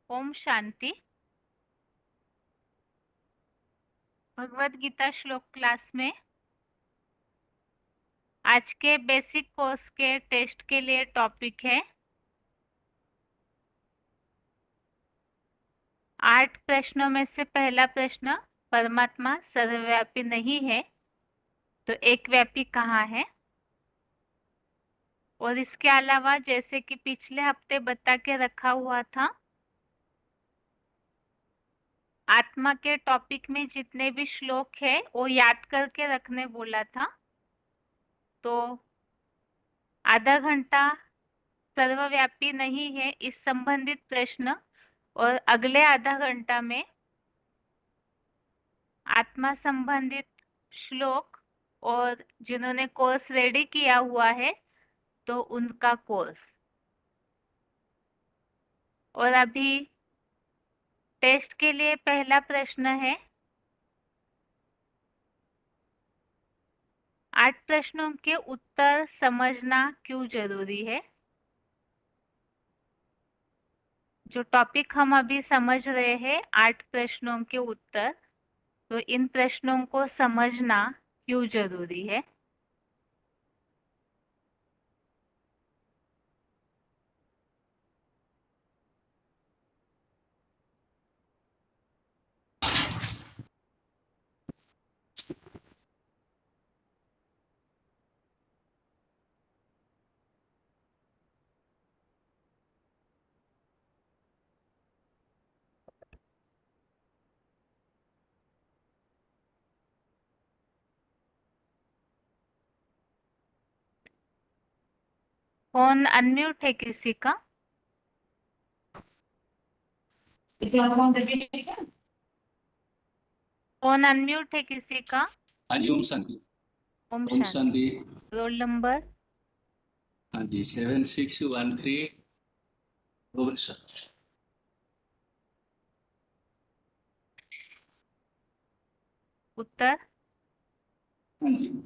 ओम शांति। भगवत गीता श्लोक क्लास में आज के बेसिक कोर्स के टेस्ट के लिए टॉपिक है 8 प्रश्नों में से पहला प्रश्न, परमात्मा सर्वव्यापी नहीं है तो एक व्यापी कहाँ है। और इसके अलावा जैसे कि पिछले हफ्ते बता के रखा हुआ था, आत्मा के टॉपिक में जितने भी श्लोक है वो याद करके रखने बोला था। तो आधा घंटा सर्वव्यापी नहीं है इस संबंधित प्रश्न और अगले आधा घंटा में आत्मा संबंधित श्लोक और जिन्होंने कोर्स रेडी किया हुआ है तो उनका कोर्स। और अभी टेस्ट के लिए पहला प्रश्न है, 8 प्रश्नों के उत्तर समझना क्यों जरूरी है। जो टॉपिक हम अभी समझ रहे हैं 8 प्रश्नों के उत्तर, तो इन प्रश्नों को समझना क्यों जरूरी है। फोन अनम्यूट है किसी का? फोन अनम्यूट है किसी का? हाँ जी, ओम शांति। ओम ओम शांति। शांति। Roll number? हाँ जी, 7613 भुवनेश्वर। उत्तर? हाँ जी,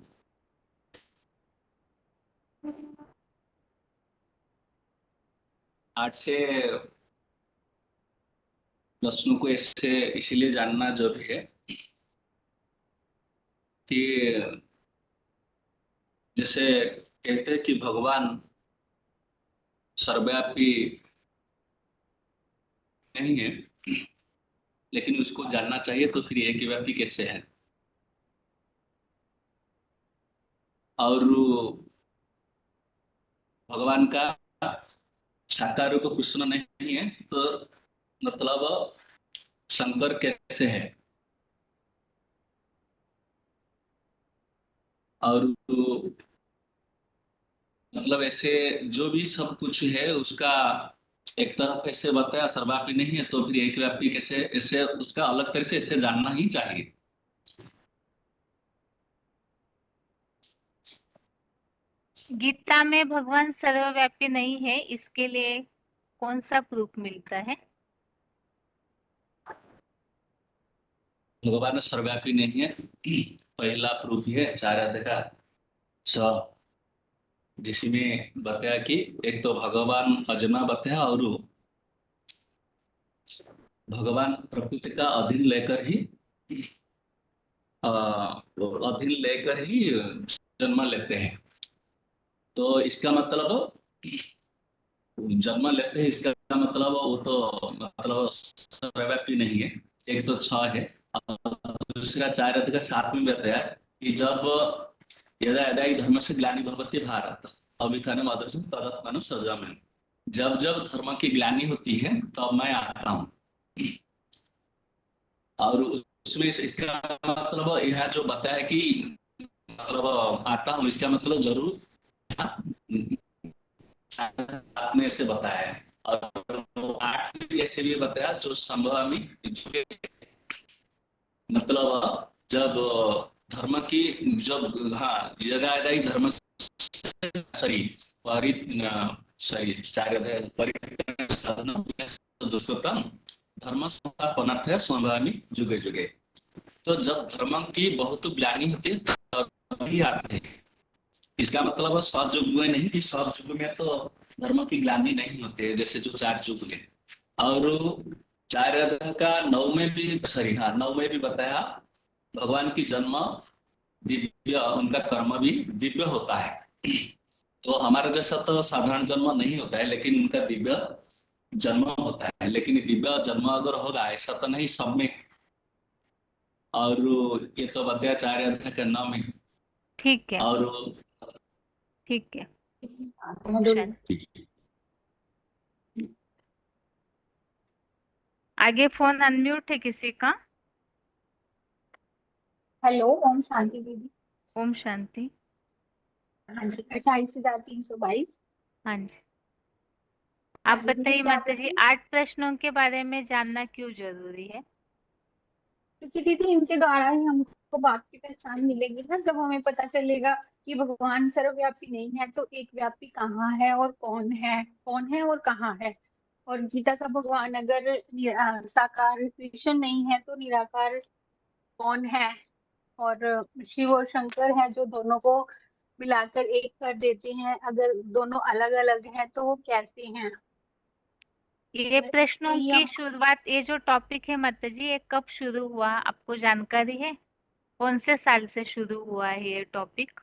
8 से प्रश्नों को ऐसे इसीलिए जानना जरूरी है कि जैसे कहते हैं कि भगवान सर्वव्यापी नहीं है, लेकिन उसको जानना चाहिए तो फिर एक व्यापी कैसे है। और भगवान का साकार रूप कृष्ण नहीं है तो मतलब शंकर कैसे है। और मतलब ऐसे जो भी सब कुछ है उसका एक तरफ ऐसे बताया सर्वव्यापी नहीं है तो फिर एक व्यापी कैसे, ऐसे उसका अलग तरह से ऐसे जानना ही चाहिए। गीता में भगवान सर्वव्यापी नहीं है, इसके लिए कौन सा प्रूफ मिलता है? भगवान सर्वव्यापी नहीं है पहला प्रूफ है 4 अध्याय का 6, जिसमें बताया कि एक तो भगवान अजन्मा बताया और भगवान प्रकृति का अधीन लेकर ही जन्म लेते हैं। तो इसका मतलब जन्म लेते हैं, इसका मतलब वो तो मतलब सर्वव्यापी नहीं है। एक तो 6 है और दूसरा 4 का 7 में बताया कि जब यदा यदा हि धर्मस्य ग्लानि भवति भारत अभ्युत्थानम् आदर्शम् तदात्मानं सृजाम्यहम्। जब जब धर्म की ग्लानि होती है तब मैं आता हूँ। और उसमें इसका मतलब यह जो बताया कि मतलब आता हूँ, इसका मतलब जरूर आपने ऐसे बताया है। और 8 में ऐसे भी बताया जो संभवामी, मतलब जब धर्म की जब हाँ जगह ही धर्म सॉरी परिवर्तन साधन दुष्कृतम धर्म संस्थापनार्थ संभवामी जुगे जुगे। तो जब धर्म की बहुत ग्लानि होती है तभी आते हैं। इसका मतलब सतयुग में नहीं कि सब युग में तो धर्म की ग्लानि नहीं होते है, जैसे जो 4 युग में। और चार अध्याय का 9 में भी, सॉरी हाँ 9 में भी बताया भगवान की जन्म दिव्य, उनका कर्म भी दिव्य होता है। तो हमारा जैसा तो साधारण जन्म नहीं होता है, लेकिन उनका दिव्य जन्म होता है। लेकिन दिव्य जन्म अगर होगा ऐसा तो नहीं सब में। और ये तो बताया चार अध्याय का 9 में। ठीक है, और ठीक है। ओम शांति। आगे फोन अनम्यूट है किसी का? हेलो, ओम शांति दीदी। ओम शांति। हाँ जी, 28,322। हाँ जी, हाँ आप जी दीदी, बताइए क्या माता जी, पूछें? 8 प्रश्नों के बारे में जानना क्यों जरूरी है? क्योंकि दीदी इनके द्वारा ही हमको बाप की पहचान मिलेगी ना, जब हमें पता चलेगा कि भगवान सर्वव्यापी नहीं है तो एक व्यापी कहाँ है और कौन है और कहाँ है। और गीता का भगवान अगर साकार कृष्ण नहीं है तो निराकार कौन है। और शिव और शंकर है जो दोनों को मिलाकर एक कर देते हैं, अगर दोनों अलग अलग हैं तो वो कैसे हैं। ये प्रश्नों यही की हम शुरुआत, ये जो टॉपिक है माता जी, ये कब शुरू हुआ, आपको जानकारी है? कौन से साल से शुरू हुआ है ये टॉपिक?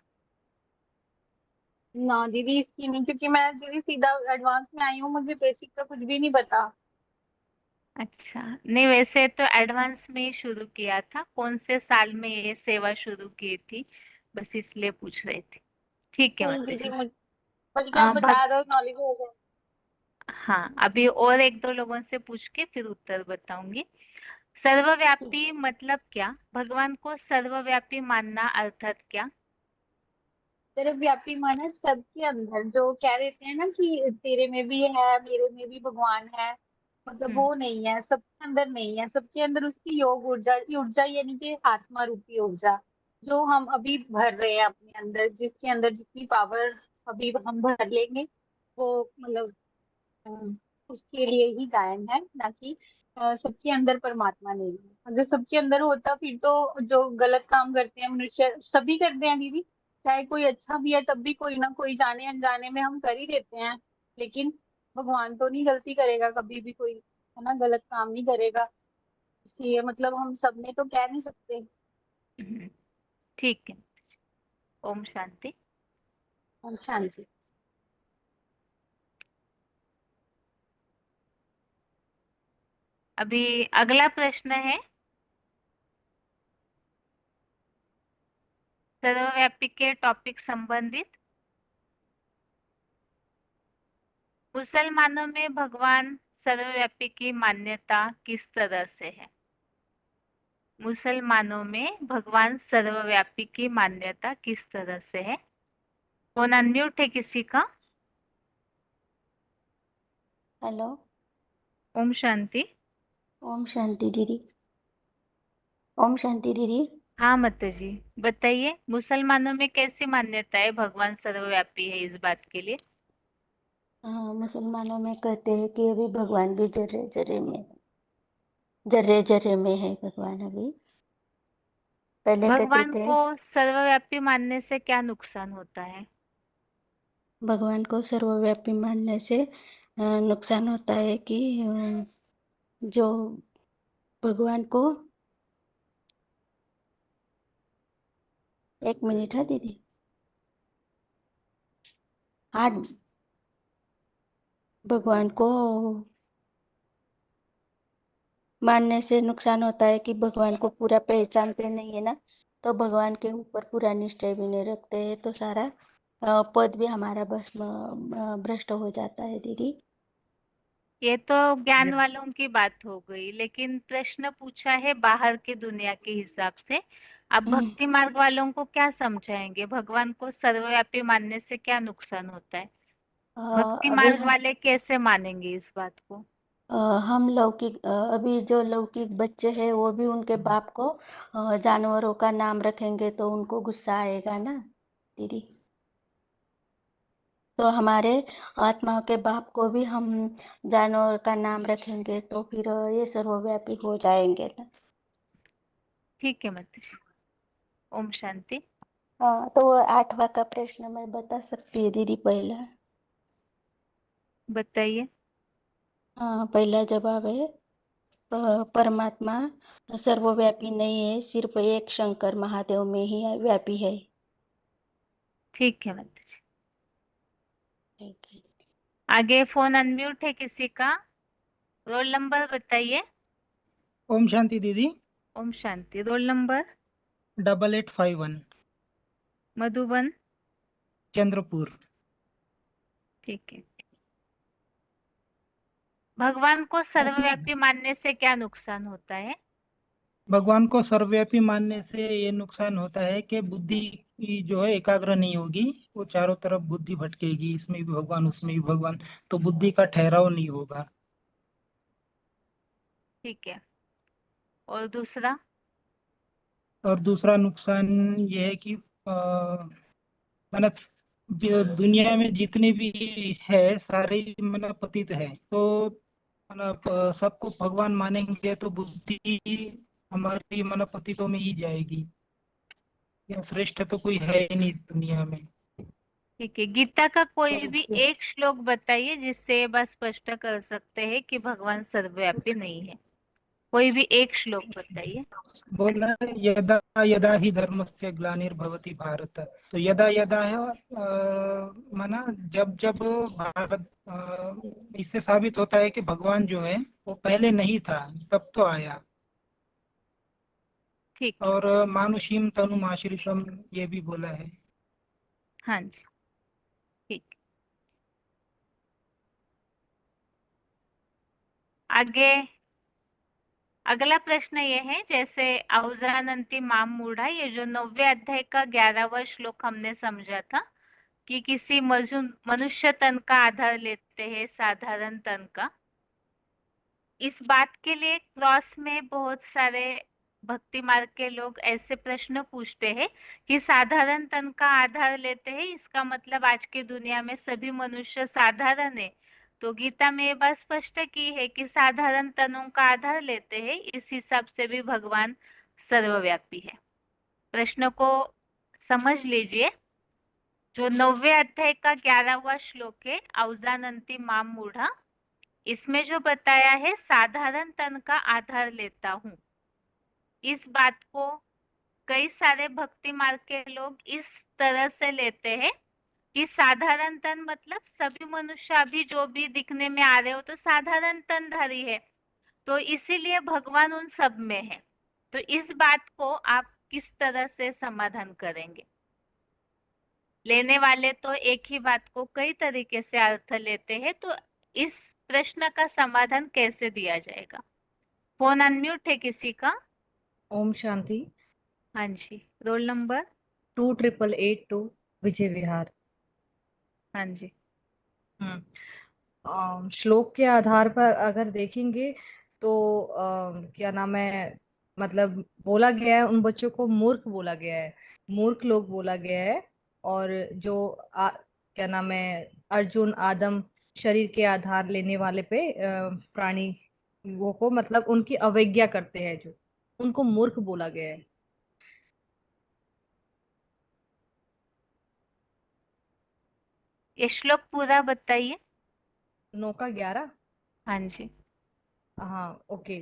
ना दीदी इसकी नहीं, क्योंकि मैं दीदी सीधा एडवांस में आई हूँ, मुझे बेसिक का कुछ भी नहीं पता। अच्छा, नहीं वैसे तो एडवांस में ही शुरू किया था, कौन से साल में ये सेवा शुरू की थी, बस इसलिए पूछ रही थी। ठीक है नहीं माता दीदी, जी। मुझे क्या भग बता दो, नॉलेज हो जाए। हाँ, अभी और एक दो लोगों से पूछ के फिर उत्तर बताऊंगी। सर्वव्यापी मतलब क्या? भगवान को सर्वव्यापी मानना अर्थात क्या? तेरे व्यापी मन है सबके अंदर, जो कह देते हैं ना कि तेरे में भी है मेरे में भी भगवान है, मतलब हम्म। वो नहीं है, सबके अंदर नहीं है, सबके अंदर उसकी योग ऊर्जा, ऊर्जा यानी कि आत्मा रूपी ऊर्जा जो हम अभी भर रहे हैं अपने अंदर, जिसके अंदर जितनी पावर अभी हम भर लेंगे वो मतलब उसके लिए ही गायन है, ना कि सबके अंदर परमात्मा नहीं है। अगर सबके अंदर होता फिर तो जो गलत काम करते हैं मनुष्य सभी करते हैं दीदी, चाहे कोई अच्छा भी है तब भी कोई ना कोई जाने अनजाने में हम कर ही देते हैं। लेकिन भगवान तो नहीं गलती करेगा कभी भी, कोई है ना गलत काम नहीं करेगा, इसलिए मतलब हम सब में तो कह नहीं सकते। हम्म, ठीक है। ओम शांति। हम शांति। अभी अगला प्रश्न है, सर्वव्यापी के टॉपिक संबंधित। मुसलमानों में भगवान सर्वव्यापी की मान्यता किस तरह से है? मुसलमानों में भगवान सर्वव्यापी की मान्यता किस तरह से है? फोन अनम्यूट है किसी का? हेलो। ओम शांति। ओम शांति दीदी। ओम शांति दीदी। हाँ माता जी, बताइए मुसलमानों में कैसी मान्यता है भगवान सर्वव्यापी है इस बात के लिए? हाँ, मुसलमानों में कहते हैं कि अभी भगवान भी जर्रे जर्रे में, जर्रे जर्रे में है भगवान अभी। पहले कहते भगवान थे को सर्वव्यापी मानने से क्या नुकसान होता है? भगवान को सर्वव्यापी मानने से नुकसान होता है कि जो भगवान को, एक मिनट है दीदी। हाँ, भगवान को मानने से नुकसान होता है कि भगवान को पूरा पहचानते नहीं है ना, तो भगवान के ऊपर पूरा निश्चय भी नहीं रखते हैं, तो सारा पद भी हमारा भ्रष्ट हो जाता है दीदी। ये तो ज्ञान वालों की बात हो गई, लेकिन प्रश्न पूछा है बाहर की दुनिया के हिसाब से। आप भक्ति मार्ग वालों को क्या समझाएंगे, भगवान को सर्वव्यापी मानने से क्या नुकसान होता है? भक्ति अभी मार्ग वाले कैसे मानेंगे इस बात को? हम लौकिक, अभी जो लौकिक बच्चे हैं वो भी उनके बाप को जानवरों का नाम रखेंगे तो उनको गुस्सा आएगा ना दीदी। तो हमारे आत्माओं के बाप को भी हम जानवर का नाम रखेंगे तो फिर ये सर्वव्यापी हो जाएंगे ना। ठीक है माता जी। ओम शांति। हाँ, तो 8वां का प्रश्न मैं बता सकती है दीदी पहला। बताइए। हाँ, पहला जवाब है परमात्मा सर्वव्यापी नहीं है, सिर्फ एक शंकर महादेव में ही व्यापी है। ठीक है माता जी। ठीक है। आगे फोन अनम्यूट है किसी का? रोल नंबर बताइए। ओम शांति दीदी। ओम शांति। Roll number? 8851 मधुबन। चंद्रपुर। ठीक है। भगवान को सर्वव्यापी मानने से क्या नुकसान होता है? भगवान को सर्वव्यापी मानने से ये नुकसान होता है कि बुद्धि की जो है एकाग्र नहीं होगी, वो चारों तरफ बुद्धि भटकेगी, इसमें भी भगवान उसमें भी भगवान, तो बुद्धि का ठहराव नहीं होगा। ठीक है। और दूसरा? और दूसरा नुकसान ये है कि मतलब जो दुनिया में जितने भी है सारे ही मतलब पतित है, तो मतलब सबको भगवान मानेंगे तो बुद्धि हमारी मतलब पतितों में ही जाएगी। या श्रेष्ठ तो कोई है ही नहीं दुनिया में। ठीक है। गीता का कोई तो भी एक श्लोक बताइए जिससे ये बात स्पष्ट कर सकते हैं कि भगवान सर्वव्यापी नहीं है। कोई भी एक श्लोक बताइए। बोला यदा यदा ही धर्मस्य ग्लानिर्भवति भारत, तो यदा यदा है माना जब जब भारत इससे साबित होता है कि भगवान जो है वो पहले नहीं था, तब तो आया। ठीक है। और मानुषीम तनुमाश्रितम ये भी बोला है। हाँ जी। ठीक। आगे अगला प्रश्न ये है, जैसे औजानंती माम मूढ़ा, ये जो 90वें अध्याय का 11वां श्लोक हमने समझा था कि किसी मनुष्य तन का आधार लेते हैं साधारण तन का। इस बात के लिए क्रॉस में बहुत सारे भक्ति मार्ग के लोग ऐसे प्रश्न पूछते हैं कि साधारण तन का आधार लेते हैं, इसका मतलब आज की दुनिया में सभी मनुष्य साधारण है। तो गीता में ये बात स्पष्ट की है कि साधारण तनों का आधार लेते हैं, इस हिसाब से भी भगवान सर्वव्यापी है। प्रश्न को समझ लीजिए। जो 90वें अध्याय का 11वां श्लोक है, औजानंती माम मूढ़ा, इसमें जो बताया है साधारण तन का आधार लेता हूँ, इस बात को कई सारे भक्ति मार्ग के लोग इस तरह से लेते हैं कि साधारण तन मतलब सभी मनुष्य अभी जो भी दिखने में आ रहे हो तो साधारण तनधारी है, तो इसीलिए भगवान उन सब में है। तो इस बात को आप किस तरह से समाधान करेंगे? लेने वाले तो एक ही बात को कई तरीके से अर्थ लेते हैं, तो इस प्रश्न का समाधान कैसे दिया जाएगा? फोन अनम्यूट है किसी का? ओम शांति। हाँ जी। Roll number? 28882 विजय विहार। हाँ जी। श्लोक के आधार पर अगर देखेंगे तो क्या नाम है, मतलब बोला गया है उन बच्चों को मूर्ख बोला गया है, मूर्ख लोग बोला गया है। और जो क्या नाम है, अर्जुन आदम शरीर के आधार लेने वाले पे प्राणी वो को मतलब उनकी अवज्ञा करते हैं, जो उनको मूर्ख बोला गया है। ये श्लोक पूरा बताइए। 9 का 11। हाँ जी। हाँ ओके।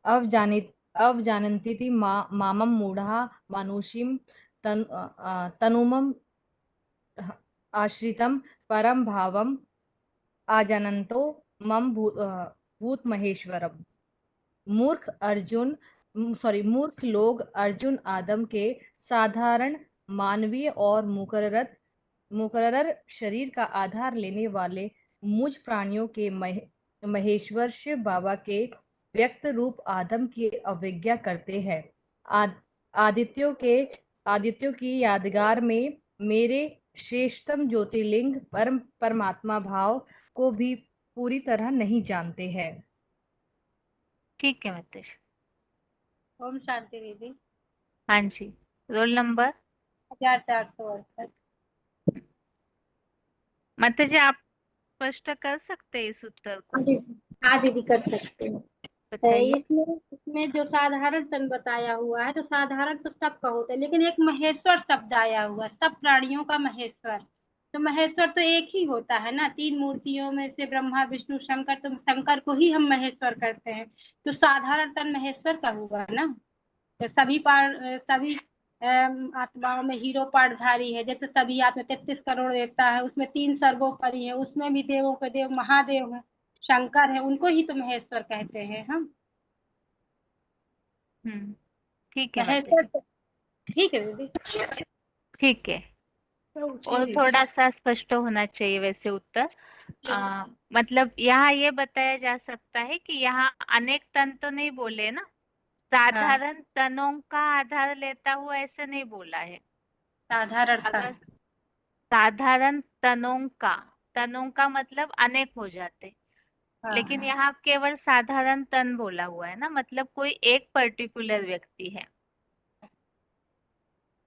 अवजानन्ति थी मामम मूढ़ा मानुषीम तनुमम आश्रितम परम भावम आजानन्तो मम भूत महेश्वरम। मूर्ख लोग अर्जुन आदम के साधारण मानवीय और मुकर्रर शरीर का आधार लेने वाले मुझ प्राणियों के महेश्वर शिव बाबा के व्यक्त रूप आदम की अवज्ञा करते हैं। आदित्यों की यादगार में मेरे श्रेष्ठतम ज्योतिर्लिंग परमात्मा भाव को भी पूरी तरह नहीं जानते हैं। ठीक है माता जी। ओम शांति दीदी। हाँ जी। Roll number? 1468। माता जी, आप स्पष्ट कर सकते हैं इस उत्तर को? हाँ दीदी कर सकते हैं। बताइए। इसमें जो साधारण तन बताया हुआ है, तो साधारण तो सबका होता है, लेकिन एक महेश्वर शब्द आया हुआ है, सब प्राणियों का महेश्वर। तो महेश्वर तो एक ही होता है ना, तीन मूर्तियों में से ब्रह्मा विष्णु शंकर, तो शंकर को ही हम महेश्वर करते हैं। तो साधारण तन महेश्वर का होगा ना। तो सभी आत्माओं में हीरो पाठधारी है, जैसे सभी आत्मा 33 करोड़ देवता है, उसमें 3 सर्वोपरि है, उसमें भी देवों के देव महादेव है, शंकर है, उनको ही तो महेश्वर कहते हैं हम। ठीक है महेश्वर माता जी, ठीक है दीदी। ठीक है। और थोड़ा सा स्पष्ट होना चाहिए वैसे उत्तर। मतलब यहाँ ये बताया जा सकता है कि यहाँ अनेक तन तो नहीं बोले ना, साधारण तनों का आधार लेता हुआ ऐसे नहीं बोला है। साधारण अगर तन, साधारण तनों का मतलब अनेक हो जाते, लेकिन यहाँ केवल साधारण तन बोला हुआ है ना, मतलब कोई एक पर्टिकुलर व्यक्ति है।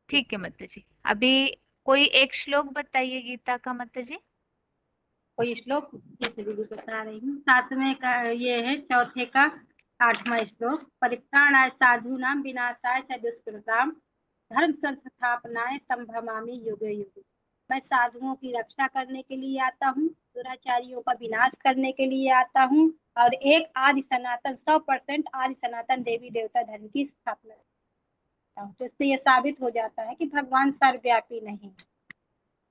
ठीक है माता जी। अभी कोई एक श्लोक बताइए गीता का माता जी। कोई श्लोक जैसे दीदी बता रही हूँ, 7वें का ये है, चौथे का 8वां श्लोक। परित्राणाय साधूनां विनाशाय च दुष्कृतां धर्म संस्थापनाय संभवामि युगे युगे। मैं साधुओं की रक्षा करने के लिए आता हूँ, दुराचारियों का विनाश करने के लिए आता हूँ, और एक आदि सनातन 100% आदि सनातन देवी देवता धर्म की स्थापना करता हूँ। तो इससे ये साबित हो जाता है कि भगवान सर्वव्यापी नहीं,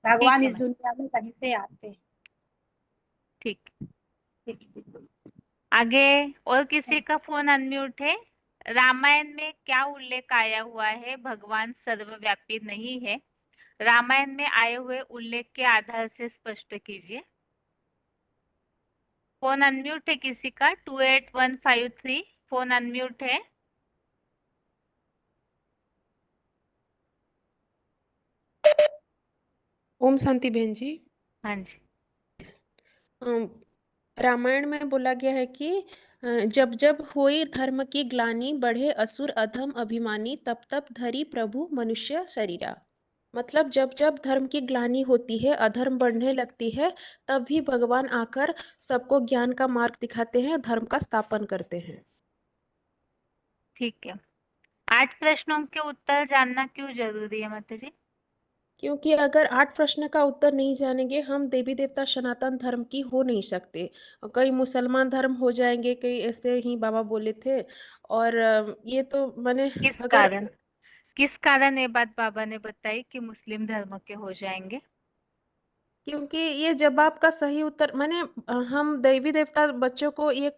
भगवान है इस दुनिया में कहीं से आते हैं। ठीक। ठीक है। आगे और किसी का फोन अनम्यूट है? रामायण में क्या उल्लेख आया हुआ है भगवान सर्वव्यापी नहीं है? रामायण में आए हुए उल्लेख के आधार से स्पष्ट कीजिए। फोन अनम्यूट है किसी का? 28153 फोन अनम्यूट है। ओम शांति बहन जी। हाँ जी। रामायण में बोला गया है कि जब जब होई धर्म की ग्लानि बढ़े असुर अधम अभिमानी तब तब धरी प्रभु मनुष्य शरीरा। मतलब जब जब धर्म की ग्लानि होती है, अधर्म बढ़ने लगती है, तब भी भगवान आकर सबको ज्ञान का मार्ग दिखाते हैं, धर्म का स्थापन करते हैं। ठीक है। 8 प्रश्नों के उत्तर जानना क्यों जरूरी है माता जी? क्योंकि अगर 8 प्रश्न का उत्तर नहीं जानेंगे, हम देवी देवता सनातन धर्म की हो नहीं सकते। कई मुसलमान धर्म हो जाएंगे, कई ऐसे ही बाबा बोले थे। और ये तो मैंने अगर किस कारण ये बात बाबा ने बताई कि मुस्लिम धर्म के हो जाएंगे? क्योंकि ये जवाब का सही उत्तर मैंने हम देवी देवता बच्चों को ये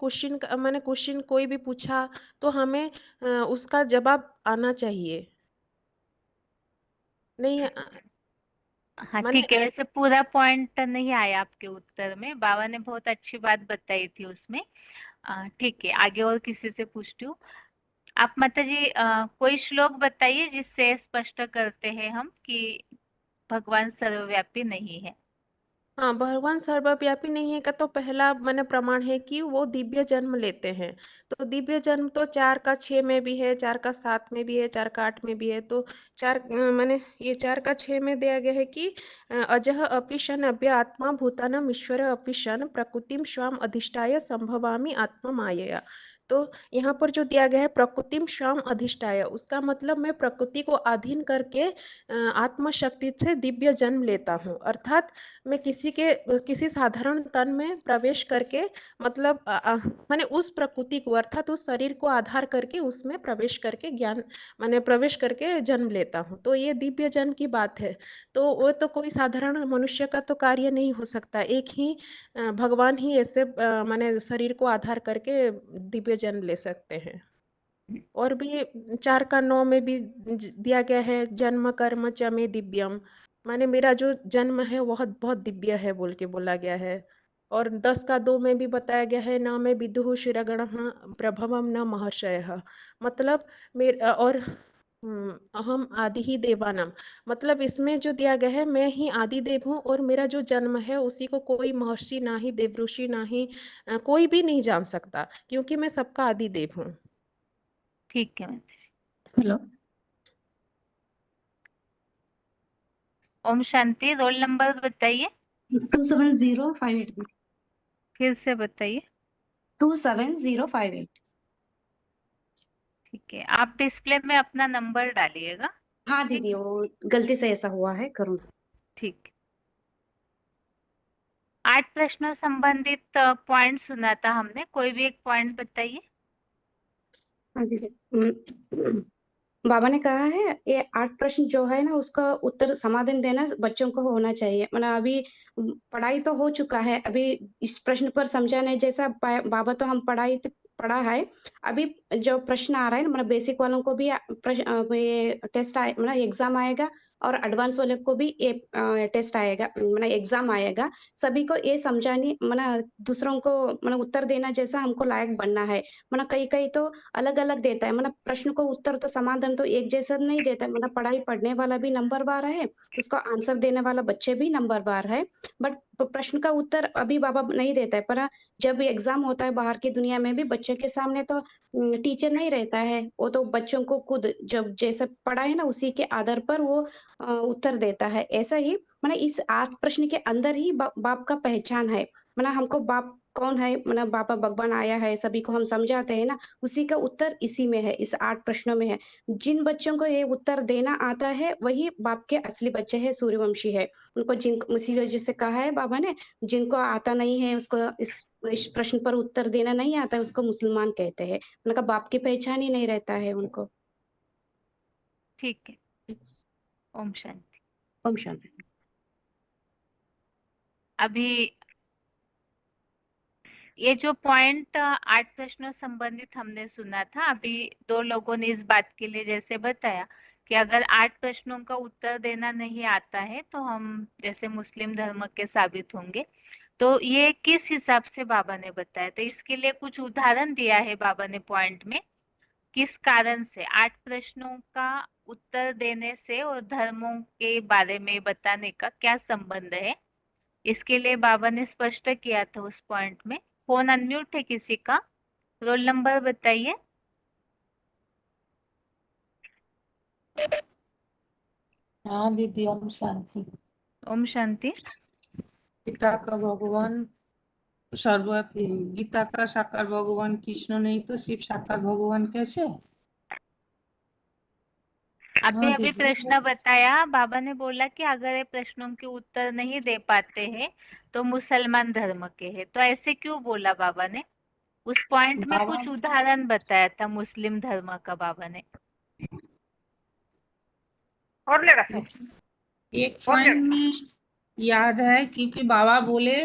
मैंने क्वेश्चन कोई भी पूछा तो हमें उसका जवाब आना चाहिए। नहीं हाँ मैंने ठीक है। वैसे पूरा पॉइंट नहीं आया आपके उत्तर में, बाबा ने बहुत अच्छी बात बताई थी उसमें। ठीक है, आगे और किसी से पूछती हूँ। आप माता जी कोई श्लोक बताइए जिससे स्पष्ट करते हैं हम कि भगवान सर्वव्यापी नहीं है। हाँ, भगवान सर्वव्यापी नहीं है का तो पहला मैंने प्रमाण है कि वो दिव्य जन्म लेते हैं। तो दिव्य जन्म तो 4 का 6 में भी है, 4 का 7 में भी है, 4 का 8 में भी है। तो 4 मैंने ये 4 का 6 में दिया गया है कि अजः अपि शन अव्य आत्मा भूतानम ईश्वर अपि शन प्रकृतिम स्वाम अधिष्ठाय संभवामि आत्मा मायया। तो यहाँ पर जो दिया गया है प्रकृतिम स्वाम अधिष्ठाय, उसका मतलब मैं प्रकृति को अधीन करके आत्म शक्ति से दिव्य जन्म लेता हूँ। अर्थात मैं किसी साधारण तन में प्रवेश करके मतलब मैंने उस प्रकृति को अर्थात उस शरीर को आधार करके उसमें प्रवेश करके मैंने प्रवेश करके जन्म लेता हूँ। तो ये दिव्य जन्म की बात है। तो वो तो कोई साधारण मनुष्य का तो कार्य नहीं हो सकता। एक ही भगवान ही ऐसे मैंने शरीर को आधार करके दिव्य जन्म ले सकते हैं। और भी 4 का 9 में भी दिया गया है जन्म कर्म च मे दिव्यम, माने मेरा जो जन्म है वह बहुत दिव्य है बोल के बोला गया है। और 10 का 2 में भी बताया गया है न मैं विदुः शिरगणः प्रभवम न महर्षयः। मतलब मेरा और अहम आदि ही देवानाम, मतलब इसमें जो दिया गया है मैं ही आदि देव हूँ और मेरा जो जन्म है उसी को कोई महर्षि ना ही देवऋषि ना ही कोई भी नहीं जान सकता, क्योंकि मैं सबका आदि देव हूँ। ठीक है। हेलो, ओम शांति। रोल नंबर बताइए। 27058 फिर से बताइए। 27058। ठीक है, आप डिस्प्ले में अपना नंबर डालिएगा। हाँ दीदी, वो गलती से ऐसा हुआ है, करूँ। ठीक। 8 प्रश्नों संबंधित पॉइंट सुना था हमने, कोई भी एक पॉइंट बताइए। हाँ दीदी। बाबा ने कहा है ये 8 प्रश्न जो है ना उसका उत्तर समाधान देना बच्चों को होना चाहिए। मतलब अभी पढ़ाई तो हो चुका है, अभी इस प्रश्न पर समझाने जैसा बाबा तो हम पढ़ा है। अभी जो प्रश्न आ रहा है ना मतलब बेसिक वालों को भी ये टेस्ट आए मतलब एग्जाम आएगा और एडवांस वाले को भी ये टेस्ट आएगा मतलब एग्जाम आएगा। सभी को ये समझाने मतलब दूसरों को मतलब उत्तर देना जैसा हमको लायक बनना है। मतलब कई तो अलग-अलग देता है, मतलब प्रश्न को उत्तर तो समाधान तो एक जैसा नहीं देता है। मतलब पढ़ाई पढ़ने वाला भी नंबरवार है, उसका आंसर देने वाला बच्चे भी नंबरवार है। बट प्रश्न का उत्तर अभी बाबा नहीं देता है, पर जब एग्ज़ाम होता है बाहर की दुनिया में भी बच्चों के सामने तो टीचर नहीं रहता है। वो तो बच्चों को खुद जब जैसा पढ़ा है ना उसी के आधार पर वो उत्तर देता है। ऐसा ही मतलब इस 8 प्रश्न के अंदर ही बाप का पहचान है। मतलब हमको बाप कौन है मतलब बाबा भगवान आया है, सभी को हम समझाते हैं ना, उसी का उत्तर इसी में है, इस 8 प्रश्नों में है। जिन बच्चों को ये उत्तर देना आता है, वही बाप के असली बच्चे हैं, सूर्यवंशी है। उनको इसीलिए जैसे कहा है बाबा ने, जिनको आता नहीं है, उसको इस प्रश्न पर उत्तर देना नहीं आता है, उसको मुसलमान कहते हैं। उनका बाप की पहचान ही नहीं रहता है उनको। ठीक है, ओम शांति। ओम शांति। अभी ये जो पॉइंट 8 प्रश्नों संबंधित हमने सुना था, अभी 2 लोगों ने इस बात के लिए जैसे बताया कि अगर 8 प्रश्नों का उत्तर देना नहीं आता है तो हम जैसे मुस्लिम धर्म के साबित होंगे। तो ये किस हिसाब से बाबा ने बताया, तो इसके लिए कुछ उदाहरण दिया है बाबा ने पॉइंट में, किस कारण से 8 प्रश्नों का उत्तर देने से और धर्मों के बारे में बताने का क्या संबंध है, इसके लिए बाबा ने स्पष्ट किया था उस पॉइंट में। फोन अनम्यूट है किसी का, रोल नंबर बताइए। हाँ दीदी, ओम शांति। ओम शांति। गीता का भगवान सर्वव्यापी, गीता का साकार भगवान कृष्ण नहीं तो सिर्फ साकार भगवान कैसे? अभी हाँ अभी दीदी। प्रश्न बताया, बाबा ने बोला कि अगर ये प्रश्नों के उत्तर नहीं दे पाते हैं तो मुसलमान धर्म के हैं। तो ऐसे क्यों बोला बाबा ने? उस पॉइंट में बाबा कुछ उदाहरण बताया था मुस्लिम धर्म का बाबा ने। एक पॉइंट में याद है क्योंकि बाबा बोले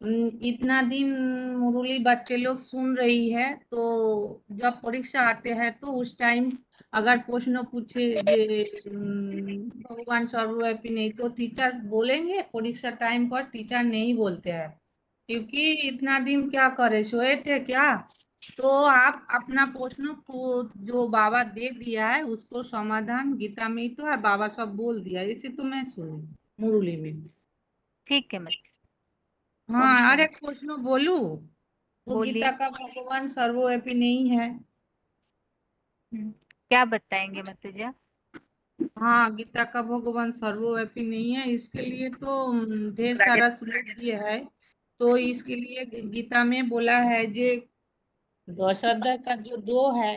इतना दिन मुरली बच्चे लोग सुन रही है, तो जब परीक्षा आते हैं तो उस टाइम अगर प्रश्न पूछे जे भगवान सर्वव्यापी नहीं तो टीचर बोलेंगे, परीक्षा टाइम पर टीचर नहीं बोलते हैं क्योंकि इतना दिन क्या करे, सोए थे क्या? तो आप अपना प्रश्न को जो बाबा दे दिया है उसको समाधान गीता में ही तो है, बाबा सब बोल दिया, इसे तो मैं सुनी मुरली में। ठीक है मत ओम हाँ, अरे शांति। प्रश्न बोलू तो बोलिए। गीता का भगवान सर्वव्यापी नहीं है। क्या बताएंगे मतुजा? हाँ, गीता का भगवान सर्वव्यापी नहीं है, इसके लिए तो ढेर सारा श्लोक दिया है। तो इसके लिए गीता में बोला है जे 10 अध्याय का जो 2 है,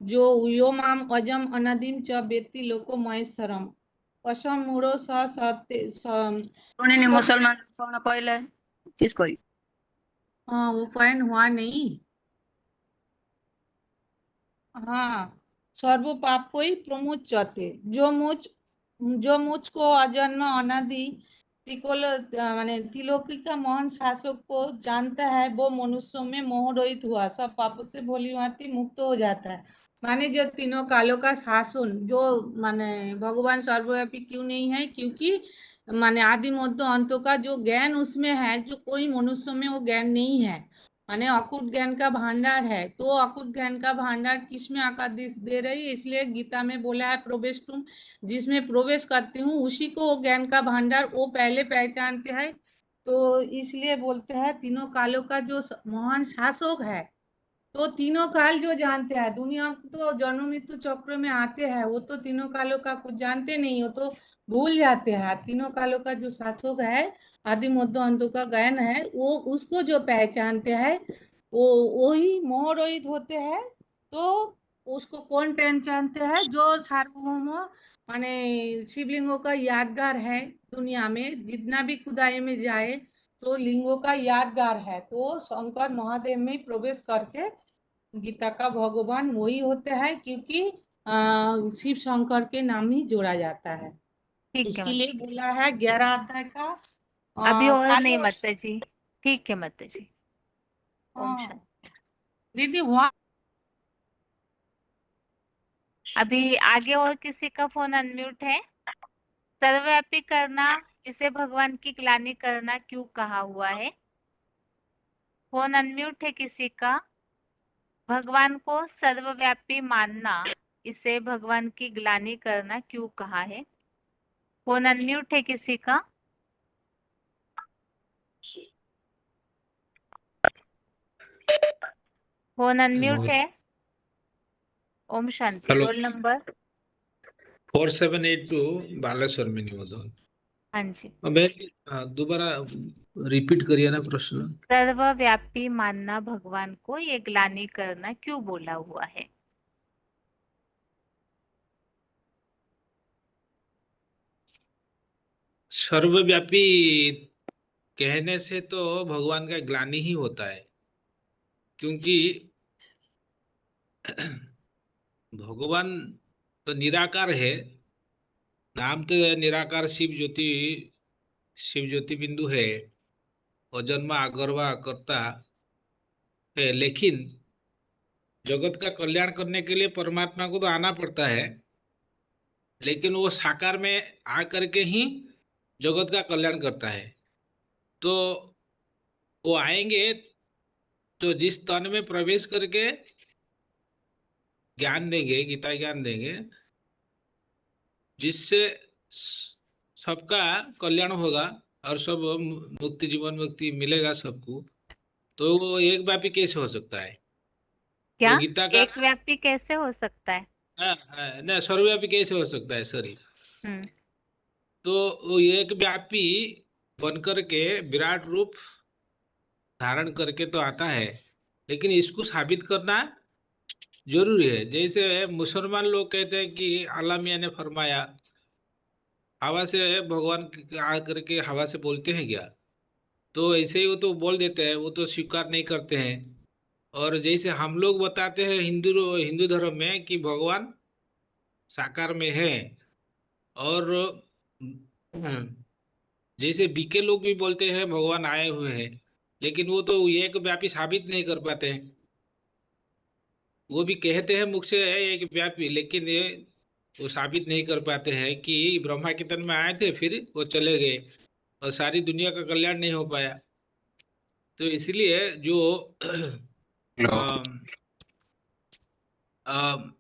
जो यो माम अजम अनादिम च वेत्ति लोको महेश्वरम असम मूढ़ो स सत्य उन्होंने मुसलमान कौन कहले किसको? हाँ, वो पॉइंट हुआ नहीं। हाँ, सर्व पाप को ही प्रमुचते, जो मुझ को अजन्म अनादि तिकोल माने तिलोकी का महान शासक को जानता है, वो मनुष्यों में मोह रहित हुआ सब पापों से भली भांति मुक्त हो जाता है। माने जो तीनों कालों का शासन जो माने भगवान सर्वव्यापी क्यों नहीं है, क्योंकि माने आदि मध्य अंतों का जो ज्ञान उसमें है, जो कोई मनुष्य में वो ज्ञान नहीं है। माने अकूट ज्ञान का भंडार है, तो अकूट ज्ञान का भंडार किसमें आकर दे रही है, इसलिए गीता में बोला है प्रवेश तुम, जिसमें प्रवेश करती हूँ उसी को वो ज्ञान का भंडार वो पहले पहचानते हैं। तो इसलिए बोलते हैं तीनों कालों का जो महान शासक है, तो तीनों काल जो जानते हैं, दुनिया तो जन्म मृत्यु चक्र में आते हैं, वो तो तीनों कालों का कुछ जानते नहीं, हो तो भूल जाते हैं। तीनों कालों का जो शासक है, आदि मध्य अंतों का ज्ञान है, वो उसको जो पहचानते हैं वो ही मोह रहित होते हैं। तो उसको कौन पहचानते हैं? जो सार्वभौम माने शिवलिंगों का यादगार है, दुनिया में जितना भी खुदाई में जाए तो लिंगों का यादगार है। तो शंकर महादेव में प्रवेश करके गीता का भगवान वही होते हैं, क्योंकि शिव शंकर के नाम ही जोड़ा जाता है। ठीक है इसके लिए माता जी। बोला है 11 अध्याय का अभी और खाली नहीं माता जी। ठीक है माता जी। ओम हाँ, शांति। दीदी वहाँ अभी आगे और किसी का फोन अनम्यूट है? सर्वव्यापी करना, इसे भगवान की ग्लानि करना क्यों कहा हुआ है? फोन अनम्यूट है किसी का? भगवान को सर्वव्यापी मानना, इसे भगवान की ग्लानि करना क्यों कहा है? फोन अनम्यूट है किसी का? फोन अनम्यूट है? Om Shanti. Hello, roll number? 4782 Baleshwar Mini. हाँ जी। दोबारा रिपीट करिए ना प्रश्न। सर्वव्यापी मानना भगवान को ये ग्लानि करना क्यों बोला हुआ है? सर्वव्यापी कहने से तो भगवान का ग्लानि ही होता है, क्योंकि भगवान तो निराकार है। नाम तो निराकार शिव ज्योति बिंदु है, अजन्मा अगर्वा कर्ता है, लेकिन जगत का कल्याण करने के लिए परमात्मा को तो आना पड़ता है, लेकिन वो साकार में आकर के ही जगत का कल्याण करता है। तो वो आएंगे तो जिस तन में प्रवेश करके ज्ञान देंगे, गीता ज्ञान देंगे, जिससे सबका कल्याण होगा और सब मुक्ति, जीवन मुक्ति मिलेगा सबको, तो वो एक व्यापी कैसे हो सकता है? क्या तो गीता का एक व्यापी कैसे हो सकता है? ना, सर्वव्यापी कैसे हो सकता है सॉरी। हम्म। तो वो एक व्यापी बन करके विराट रूप धारण करके तो आता है, लेकिन इसको साबित करना जरूरी है। जैसे मुसलमान लोग कहते हैं कि अल्लाह मियां ने फरमाया, हवा से भगवान आ करके हवा से बोलते हैं क्या? तो ऐसे ही वो तो बोल देते हैं, वो तो स्वीकार नहीं करते हैं। और जैसे हम लोग बताते हैं हिंदू धर्म में कि भगवान साकार में है, और जैसे बीके लोग भी बोलते हैं भगवान आए हुए हैं, लेकिन वो तो एक व्यापी साबित नहीं कर पाते हैं। वो भी कहते हैं मुख से है एक व्यापी, लेकिन ये वो साबित नहीं कर पाते हैं कि ब्रह्मा के तन में आए थे, फिर वो चले गए और सारी दुनिया का कल्याण नहीं हो पाया। तो इसलिए जो अम, अम,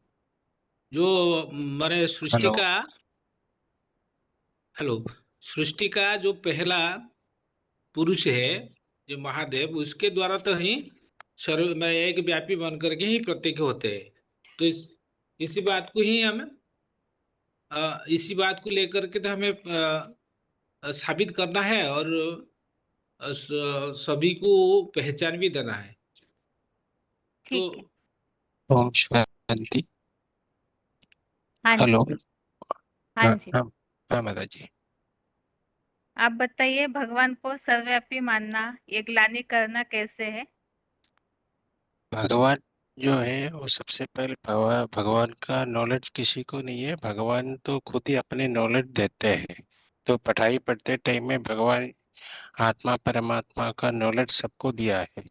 जो माने सृष्टि का सृष्टि का जो पहला पुरुष है, जो महादेव, उसके द्वारा तो ही सर्व में एक व्यापी बन करके ही प्रत्येक होते हैं। तो इसी बात को ही हम इसी बात को लेकर के तो हमें साबित करना है, और सभी को पहचान भी देना है। तो ठीक है। ओम शांति। हाँ जी। हेलो। हाँ जी। हाँ माता जी। आप बताइए, भगवान को सर्वव्यापी मानना, ये ग्लानि करना कैसे है? भगवान जो है वो सबसे पहले भगवान का नॉलेज किसी को नहीं है। भगवान तो खुद ही अपने नॉलेज देते हैं। तो पढ़ाई पढ़ते टाइम में भगवान आत्मा परमात्मा का नॉलेज सबको दिया है।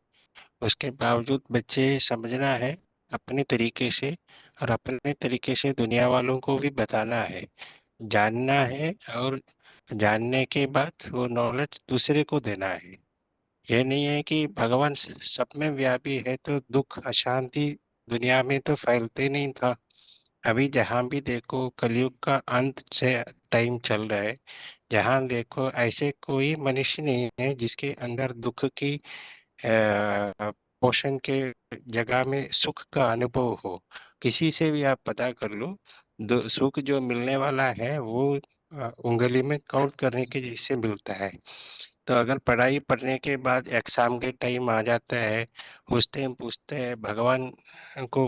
उसके बावजूद बच्चे समझना है अपने तरीके से, और अपने तरीके से दुनिया वालों को भी बताना है, जानना है, और जानने के बाद वो नॉलेज दूसरे को देना है। ये नहीं है कि भगवान सब में व्यापी है तो दुख अशांति दुनिया में तो फैलते नहीं था। अभी जहां भी देखो कलयुग का अंत से टाइम चल रहा है, जहां देखो ऐसे कोई मनुष्य नहीं है जिसके अंदर दुख की पोषण के जगह में सुख का अनुभव हो। किसी से भी आप पता कर लो, सुख जो मिलने वाला है वो उंगली में काउंट करने के जैसे मिलता है। तो अगर पढ़ाई पढ़ने के बाद एग्जाम के टाइम आ जाता है, उस टाइम पूछते हैं भगवान को,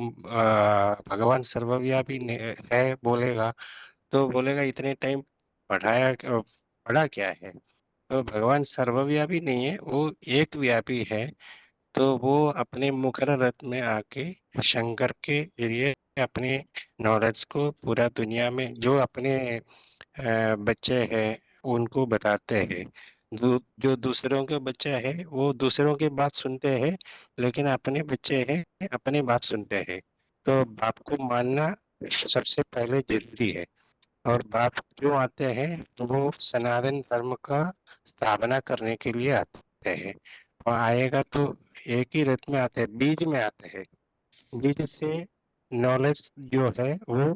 भगवान सर्वव्यापी है बोलेगा, तो बोलेगा इतने टाइम पढ़ा क्या है। तो भगवान सर्वव्यापी नहीं है, वो एक व्यापी है। तो वो अपने मुखर रथ में आके शंकर के जरिए अपने नॉलेज को पूरा दुनिया में जो अपने बच्चे हैं उनको बताते हैं। जो दूसरों के बच्चे हैं वो दूसरों की बात सुनते हैं, लेकिन अपने बच्चे हैं अपनी बात सुनते हैं। तो बाप को मानना सबसे पहले जरूरी है। और बाप जो आते हैं तो वो सनातन धर्म का स्थापना करने के लिए आते हैं। और आएगा तो एक ही रथ में आते हैं, बीज में आते हैं। बीज से नॉलेज जो है वो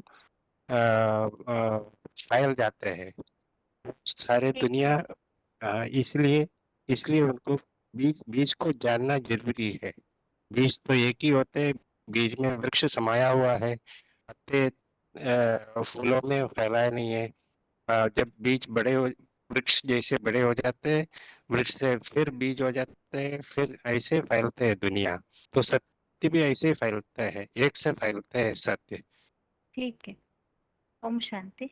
फैल जाते हैं सारे ठीक दुनिया। इसलिए इसलिए उनको बीज बीज को जानना जरूरी है। बीज तो एक ही होते हैं, बीज में वृक्ष समाया हुआ है, पत्ते फूलों में फैलाए नहीं है। जब बीज बड़े हो, वृक्ष जैसे बड़े हो जाते हैं, वृक्ष से फिर बीज हो जाते हैं, फिर ऐसे फैलते हैं दुनिया। तो सत्य भी ऐसे ही फैलता है, एक से फैलते हैं सत्य। ठीक है। ओम शांति।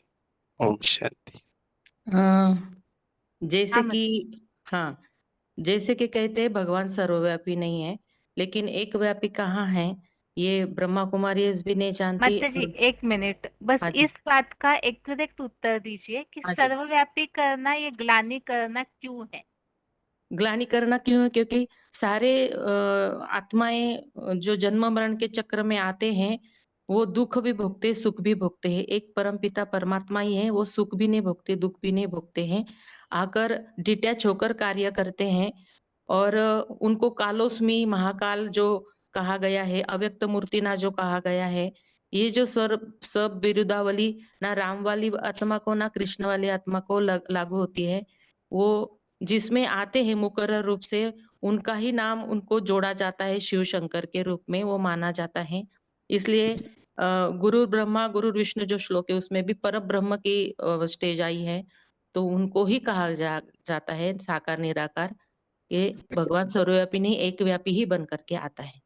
ओम शांति। जैसे हाँ कि हाँ, जैसे कि कहते हैं भगवान सर्वव्यापी नहीं है, लेकिन एक व्यापी कहाँ है ये ब्रह्मा कुमारी भी नहीं जानती। माता जी, एक मिनट बस हाँ जी, इस बात का एग्जैक्ट उत्तर दीजिए कि हाँ जी। सर्वव्यापी करना ये ग्लानि करना क्यों है? ग्लानि करना क्यों है? क्योंकि सारे आत्माएं जो जन्म मरण के चक्र में आते हैं वो दुख भी भोगते सुख भी भोगते हैं। एक परम पिता परमात्मा ही है, वो सुख भी नहीं भोगते दुख भी नहीं भोगते हैं, आकर डिटैच होकर कार्य करते हैं। और उनको कालोस्मी महाकाल जो कहा गया है, अव्यक्त मूर्ति ना जो कहा गया है, ये जो सब बिरुदावली ना राम वाली आत्मा को ना कृष्ण वाली आत्मा को लागू होती है। वो जिसमें आते हैं मुकर्रर रूप से उनका ही नाम उनको जोड़ा जाता है शिव शंकर के रूप में वो माना जाता है। इसलिए गुरु ब्रह्मा गुरु विष्णु जो श्लोक है उसमें भी पर ब्रह्म की स्टेज आई है, तो उनको ही कहा जाता है साकार निराकार। ये भगवान सर्वव्यापी नहीं एक व्यापी ही बन करके आता है।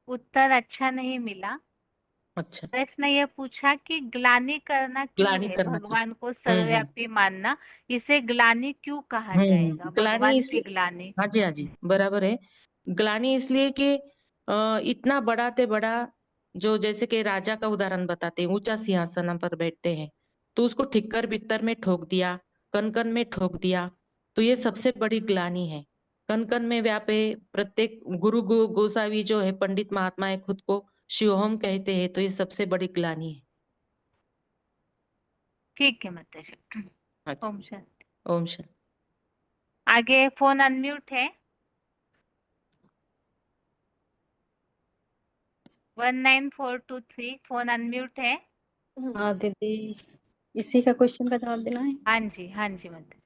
उत्तर अच्छा नहीं मिला। अच्छा, प्रश्न ये पूछा कि ग्लानि करना क्यों ग्लानि है, करना क्यों? भगवान को सर्वव्यापी मानना, इसे ग्लानि क्यों कहा जाएगा, ग्लानि भगवान की इसलिए, ग्लानि? हाँ जी हाँ जी बराबर है। ग्लानि इसलिए कि इतना बड़ा ते बड़ा जो जैसे कि राजा का उदाहरण बताते हैं, ऊंचा सिंहासन पर बैठते हैं तो उसको ठिक्कर बित्तर में ठोक दिया, कन कन में ठोक दिया, तो ये सबसे बड़ी ग्लानि है। कन कन में व्यापे प्रत्येक गुरु गोसावी जो है पंडित महात्मा है खुद को शिवोहम कहते हैं, तो ये सबसे बड़ी ग्लानि है। ठीक है माता जी। हाँ जी, ओम शांति। ओम शांति। आगे फोन अनम्यूट है। 19423 फोन अनम्यूट है। हाँ दीदी, इसी का क्वेश्चन का जवाब देना है। हाँ जी माता।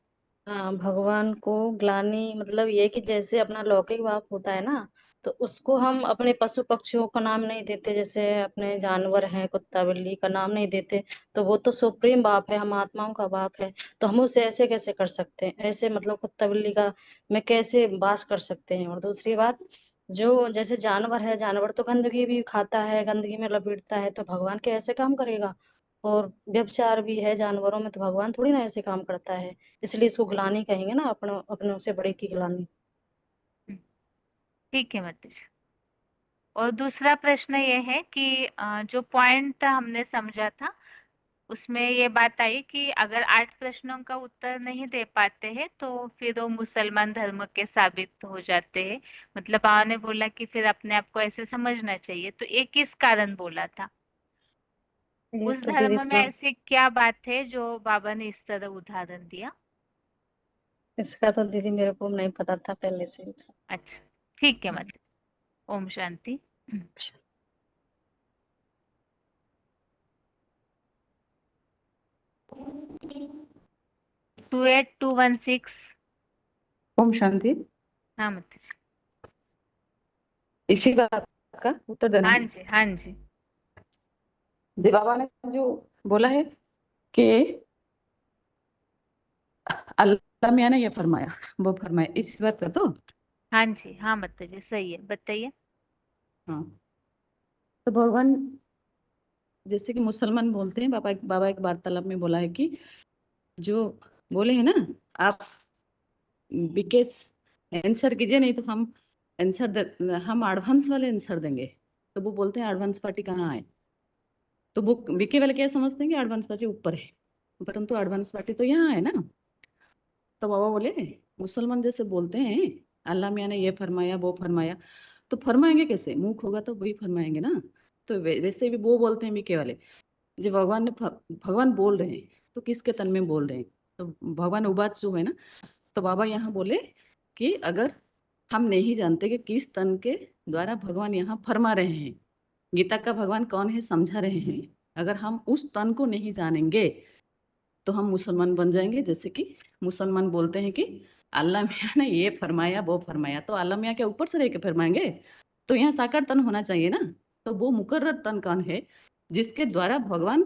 हाँ, भगवान को ग्लानि मतलब ये कि जैसे अपना लौकिक बाप होता है ना, तो उसको हम अपने पशु पक्षियों का नाम नहीं देते, जैसे अपने जानवर हैं कुत्ता बिल्ली का नाम नहीं देते, तो वो तो सुप्रीम बाप है, हम आत्माओं का बाप है, तो हम उसे ऐसे कैसे कर सकते हैं? ऐसे मतलब कुत्ता बिल्ली का में कैसे वास कर सकते हैं? और दूसरी बात, जो जैसे जानवर है, जानवर तो गंदगी भी खाता है, गंदगी में लपेटता है, तो भगवान के ऐसे काम करेगा? और व्यभिचार भी है जानवरों में, तो भगवान थोड़ी ना ऐसे काम करता है, इसलिए इसको ग्लानि कहेंगे ना, अपनों अपनों से बड़े की ग्लानि। ठीक है माता जी। और दूसरा प्रश्न ये है कि जो पॉइंट हमने समझा था उसमें ये बात आई कि अगर 8 प्रश्नों का उत्तर नहीं दे पाते हैं तो फिर वो मुसलमान धर्म के साबित हो जाते हैं। मतलब बाबा ने बोला कि फिर अपने आप को ऐसे समझना चाहिए, तो ये किस कारण बोला था? ये उस तो दीदी धर्म में थोड़ा, ऐसी क्या बात है जो बाबा ने इस तरह उदाहरण दिया? इसका तो दीदी मेरे को नहीं पता था पहले से ही था। अच्छा, ठीक है मतलब। ओम शांति। 28216। ओम शांति। हाँ माता जी। इसी बात का उत्तर देना हाँ है। जी हाँ जी। जी, बाबा ने जो बोला है कि अल्लाह मियाँ ने ये फरमाया वो फरमाया, इस बात का तो हाँ जी हाँ माता जी सही है, बताइए। हाँ, तो भगवान जैसे कि मुसलमान बोलते हैं, बाबा एक वार्तालाप में बोला है कि जो बोले है ना, आप बीके आंसर कीजिए, नहीं तो हम हम एडवांस वाले आंसर देंगे। तो वो बोलते हैं एडवांस पार्टी कहाँ है, तो वो बीके वाले क्या समझते हैं कि एडवांस पार्टी ऊपर है, परंतु एडवांस पार्टी तो यहाँ है ना। तो बाबा बोले मुसलमान जैसे बोलते हैं अल्लाह मियाँ ने ये फरमाया वो फरमाया, तो फरमाएंगे कैसे, मुख होगा तो वही फरमाएंगे ना। तो वैसे भी वो बोलते हैं बीके वाले, जो भगवान ने भगवान बोल रहे हैं तो किसके तन में बोल रहे हैं, तो भगवान उबाच जो है ना। तो बाबा यहाँ बोले कि अगर हम नहीं जानते कि किस तन के द्वारा भगवान यहाँ फरमा रहे हैं, गीता का भगवान कौन है समझा रहे हैं, अगर हम उस तन को नहीं जानेंगे तो हम मुसलमान बन जाएंगे। जैसे कि मुसलमान बोलते हैं कि अल्लाह मियाँ ने ये फरमाया वो फरमाया, तो अल्लाह मियाँ के ऊपर से रह के फरमाएंगे, तो यहाँ साकार तन होना चाहिए ना। तो वो मुकर्रर तन कौन है, जिसके द्वारा भगवान,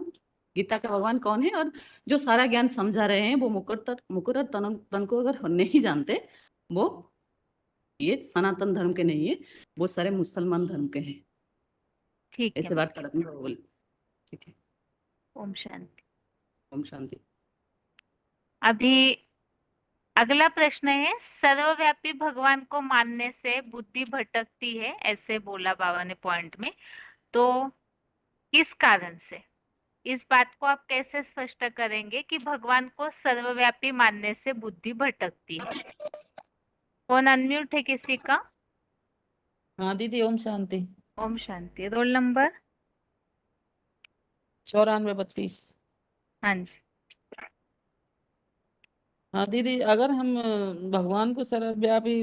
गीता का भगवान कौन है और जो सारा ज्ञान समझा रहे हैं, वो मुकर्रर तन को अगर नहीं जानते, वो ये सनातन धर्म के नहीं है, वो सारे मुसलमान धर्म के हैं। ठीक है ऐसे बात कर बोले। ठीक है, ओम शांति। ओम शांति। अभी अगला प्रश्न है, सर्वव्यापी भगवान को मानने से बुद्धि भटकती है, ऐसे बोला बाबा ने पॉइंट में, तो किस कारण से, इस बात को आप कैसे स्पष्ट करेंगे कि भगवान को सर्वव्यापी मानने से बुद्धि भटकती है? कौन अनम्यूट है किसी का? हाँ दीदी, ओम शांति। ओम शांति। Roll number 9432। हाँ जी। हाँ दीदी, अगर हम भगवान को सर्वव्यापी,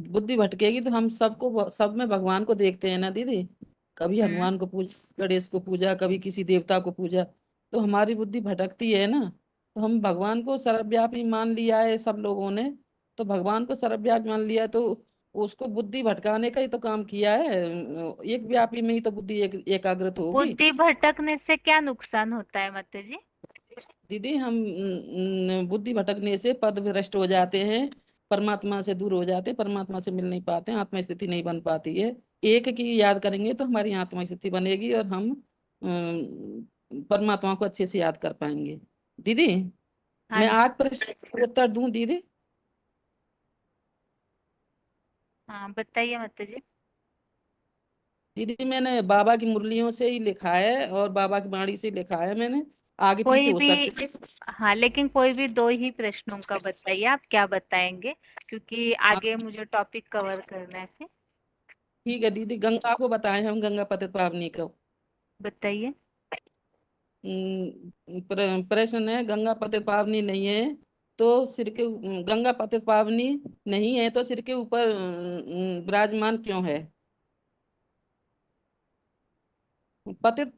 बुद्धि भटकेगी तो हम सबको, सब में भगवान को देखते हैं ना दीदी। कभी भगवान को पूजा, गणेश को पूजा, कभी किसी देवता को पूजा, तो हमारी बुद्धि भटकती है ना। तो हम भगवान को सर्वव्यापी मान लिया है सब लोगों ने, तो भगवान को सर्वव्यापी मान लिया तो उसको बुद्धि भटकाने का ही तो काम किया है। एक व्यापी में ही तो बुद्धि एकाग्रत होगी। बुद्धि भटकने से क्या नुकसान होता है माता जी? दीदी, हम बुद्धि भटकने से पद भ्रष्ट हो जाते हैं, परमात्मा से दूर हो जाते हैं, परमात्मा से मिल नहीं पाते हैं, आत्मा स्थिति नहीं बन पाती है। एक की याद करेंगे तो हमारी आत्मा स्थिति बनेगी और हम परमात्मा को अच्छे से याद कर पाएंगे। दीदी, मैं 8 प्रश्न का उत्तर दूं दीदी? हाँ बताइए माता जी। दीदी, मैंने बाबा की मुरलियों से ही लिखा है और बाबा की वाणी से लिखा है मैंने, आगे पीछे कोई हो भी, सकते हैं। हाँ लेकिन कोई भी 2 ही प्रश्नों का बताइए, आप क्या बताएंगे, क्योंकि आगे मुझे टॉपिक कवर करना है फिर। ठीक है दीदी, गंगा को बताए हम, गंगा पतित पावनी को बताइए। प्रश्न है, गंगा पतित पावनी नहीं है तो सिर के, गंगा पतित पावनी नहीं है तो सिर के ऊपर विराजमान क्यों है? पतित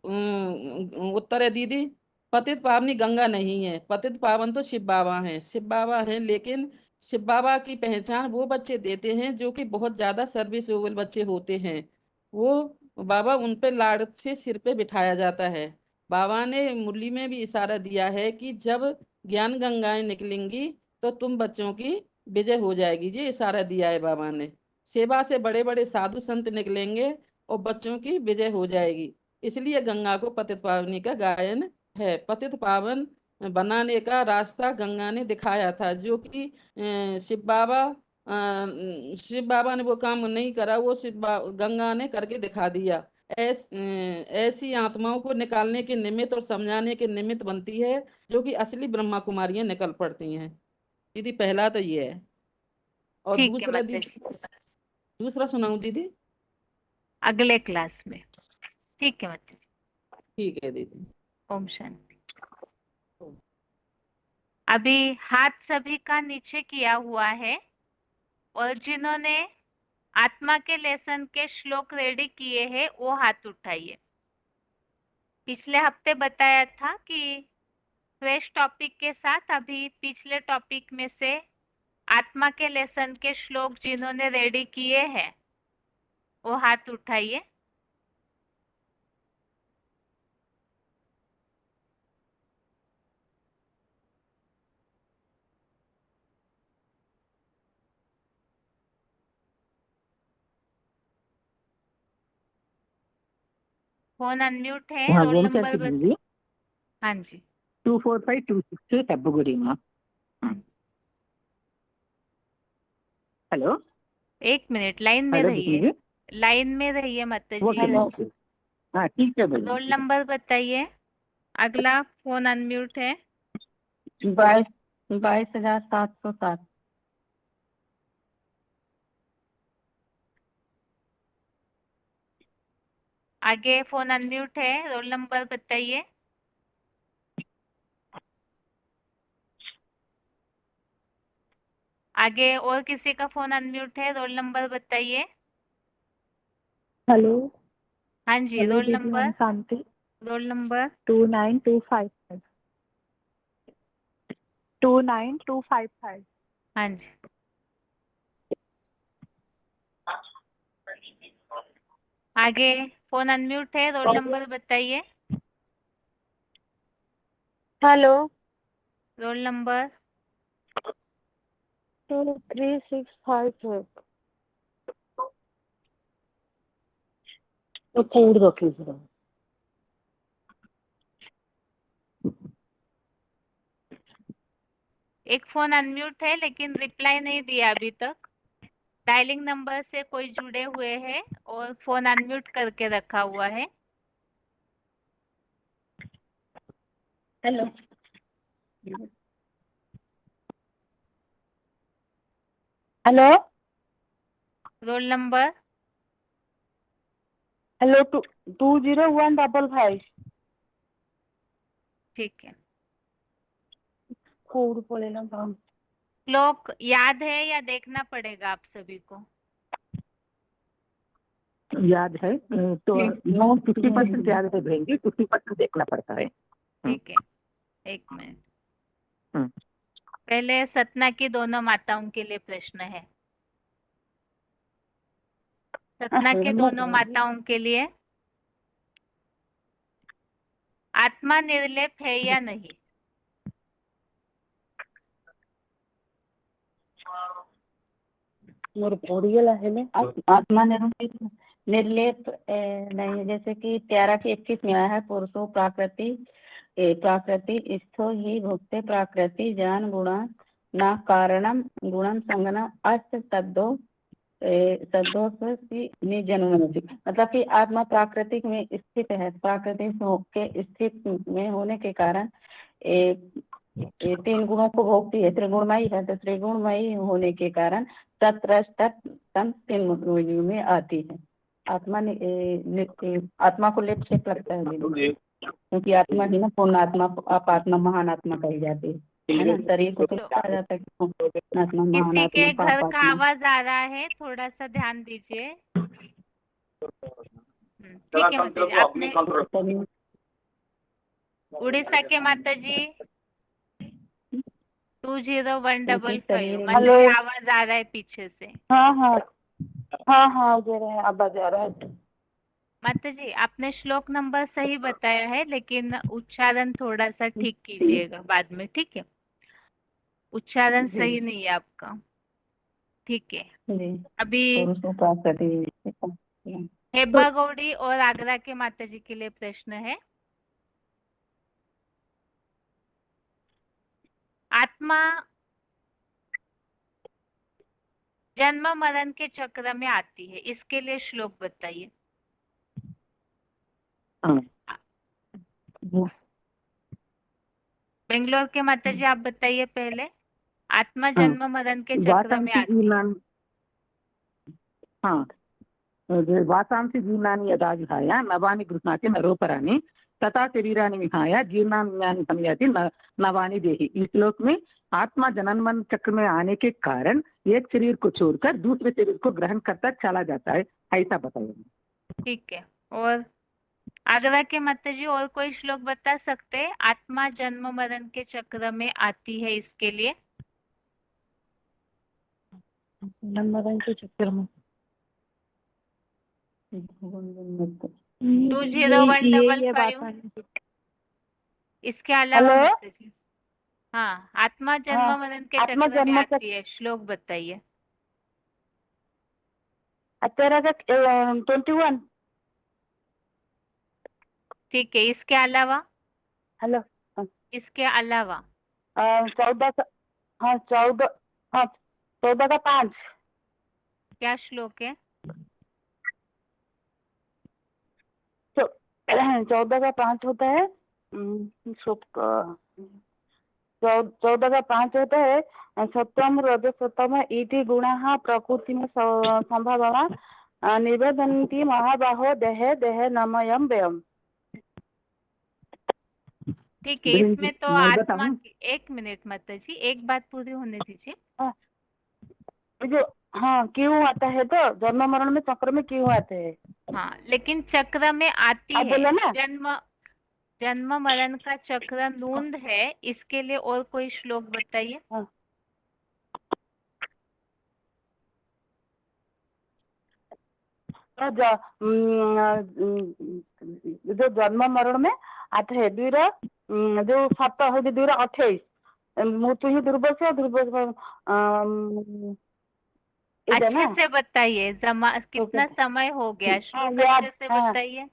उत्तर है दीदी, पतित पावनी गंगा नहीं है, पतित पावन तो शिव बाबा हैं, शिव बाबा हैं। लेकिन शिव बाबा की पहचान वो बच्चे देते हैं जो कि बहुत ज्यादा सर्विसेबल बच्चे होते हैं, वो बाबा उन पे लाड़ से सिर पे बिठाया जाता है। बाबा ने मुरली में भी इशारा दिया है कि जब ज्ञान गंगाएं निकलेंगी तो तुम बच्चों की विजय हो जाएगी, ये इशारा दिया है बाबा ने। सेवा से बड़े बड़े साधु संत निकलेंगे और बच्चों की विजय हो जाएगी, इसलिए गंगा को पतित पावनी का गायन है। पतित पावन बनाने का रास्ता गंगा ने दिखाया था, जो कि शिव बाबा ने वो काम नहीं करा, वो गंगा ने करके दिखा दिया। ऐसी आत्माओं को निकालने के निमित्त और समझाने के निमित्त बनती है, जो कि असली ब्रह्मा कुमारियां निकल पड़ती हैं। दीदी, पहला तो ये है। और ठीक है दूसरा माता दीदी, जी, दूसरा सुनाऊं दीदी? अगले क्लास में। ठीक है माता जी। ठीक है दीदी। ओम शांति। अभी हाथ सभी का नीचे किया हुआ है, और जिन्होंने आत्मा के लेसन के श्लोक रेडी किए हैं वो हाथ उठाइए। पिछले हफ्ते बताया था कि फ्रेश टॉपिक के साथ अभी पिछले टॉपिक में से आत्मा के लेसन के श्लोक जिन्होंने रेडी किए हैं वो हाथ उठाइए। फोन अनम्यूट है, हाँ, रोल ओम नंबर शांति दीदी। हाँ जी। 245268 हेब्बगुड़ी माँ। हेलो एक मिनट लाइन में हेलो रहिए, जी लाइन में रहिए माता वो जी। हाँ ठीक है भाई। रोल नंबर बताइए। अगला फोन अनम्यूट है। 22,707। आगे फोन अनम्यूट है, रोल नंबर बताइए। आगे और किसी का फोन अनम्यूट है, रोल नंबर बताइए। हेलो हाँ जी, हेलो रोल दीदी, नंबर। हम शांति। Roll number 29255। 29255। हाँ जी। आगे फोन अनम्यूट है, रोल नंबर बताइए। Hello roll number 23658। तो कोड रखिए जरा। एक फोन अनम्यूट है लेकिन रिप्लाई नहीं दिया अभी तक। डायलिंग नंबर से कोई जुड़े हुए हैं और फोन अनम्यूट करके रखा हुआ है। Hello hello roll number hello 20155। ठीक है। कोड बोलेगा काम। श्लोक याद है या देखना पड़ेगा आप सभी को? याद है तो नो 50% याद है बहन, 50% देखना पड़ता है। ठीक है, एक मिनट। हम्म। पहले सतना की दोनों माताओं के लिए प्रश्न है। सतना के दोनों माताओं के लिए, आत्मा निर्लेप है या नहीं? आत्मा निर्लेप नहीं, जैसे कि 13 की 21 में आया है, पुरुषो प्राकृति स्थो ही भुक्ते प्राकृति जान गुणा न कारणम गुणम संगना अस्त तद्दो जन्मति। मतलब कि आत्मा प्राकृतिक में स्थित है, प्राकृतिक के स्थित में होने के कारण ये 3 गुणों को भोगती है, त्रिगुणमयी है, तो त्रिगुणमयी होने के कारण तम 3 योनियों में आती है। आत्मा को लेप से लगता है दीदी, क्योंकि आत्मा ही ना पूर्ण आत्मा, आप आत्मा महान आत्मा कही जाती है ना। शरीर को तो कहा जाता है कि आत्मा महान किसी आत्मा, के पाप घर का आत्मा। आवाज आ रहा है, थोड़ा सा ध्यान दीजिए। ठीक है माता जी। आपने उड़ीसा के माता जी 20155, माता हेलो। जी आवाज आ रहा है पीछे से। हाँ हाँ हाँ हाँ दे रहे हैं, अब बजा रहा है। माता जी आपने श्लोक नंबर सही बताया है, लेकिन उच्चारण थोड़ा सा ठीक कीजिएगा बाद में, ठीक है? उच्चारण जी सही नहीं है आपका। ठीक है। जी अभी पुरुषों का सती। हेब्बा गौड़ी और आगरा के माता जी के लिए प्रश्न है। आत्मा जन्म मरण के चक्र में आती है, इसके लिए श्लोक बताइए। बेंगलोर के माता जी आप बताइए पहले। आत्मा जन्म मरण के चक्र में वासांसी आती है। जीर्णानि, हाँ वासांसी जीर्णानि यदा विहाय नवानि गृह्णाति नरोपराणि तथा शरीरानि विहाय जीर्णानि संयाति नवानि देहि। इस श्लोक में आत्मा जन्म चक्र में आने के कारण एक शरीर को छोड़कर दूसरे शरीर को ग्रहण करता चला जाता है, ऐसा बताया। ठीक है। और आगरा के माता जी और कोई श्लोक बता सकते हैं? आत्मा जन्म मरण के चक्र में आती है, इसके लिए। मरण के चक्कर में 20155 बात है। इसके अलावा हेलो माता जी। हाँ, आत्मा जन्म हाँ, मरण के आत्मा चक्र में जन्म आती है, श्लोक बताइए। 21। ठीक है, इसके अलावा। हेलो इसके अलावा 14 हाँ 14 का 5। क्या श्लोक है? तो 14 का 5 होता है। श्लोक 14 का 5 होता है। सत्यम रजसतम इति गुणाः प्रकृति में संभवः निबधन्ति महाबाहो देहे देहे नमयम व्ययम। ठीक है, इसमें तो आत्मा की, 1 मिनट माता जी, एक बात पूरी होने दीजिए। जो हाँ क्यों आता है, तो जन्म मरण में चक्र में क्यों आते हैं? हाँ, लेकिन चक्र में आती आप है, बोले ना। जन्म मरण का चक्र नूंद है, इसके लिए और कोई श्लोक बताइए। जो जन्म मरण में आते हैं दूर जो 7 है दूर 28 मृत्यु ही दुर्बल दुर्बल अच्छे से बताइए, कितना समय हो गया, श्लोक अच्छे से बताइए।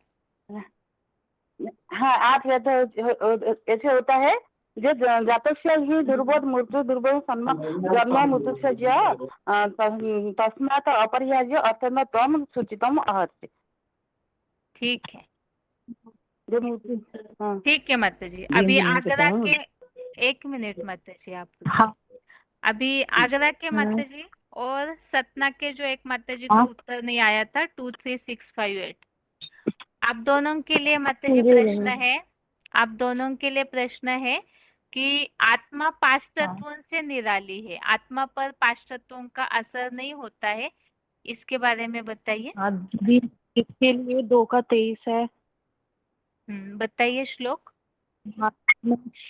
हाँ 8 ऐसे होता है जो जातक से ही दुर्बोध मृत्यु दुर्बोध जन्म मृत्यु से तस्मात् अपरिहार्य अत्यंत तम सूचितम आहत। ठीक है, हाँ। ठीक है माता जी। अभी आगरा के 1 मिनट माता जी, आप अभी आगरा के माता जी और सतना के जो एक माता जी का उत्तर नहीं आया था 23658, आप दोनों के लिए माता जी प्रश्न है, आप दोनों के लिए प्रश्न है कि आत्मा 5 तत्वों से निराली है, आत्मा पर 5 तत्वों का असर नहीं होता है, इसके बारे में बताइए। इसके लिए 2 का 23 है। बताइए श्लोक।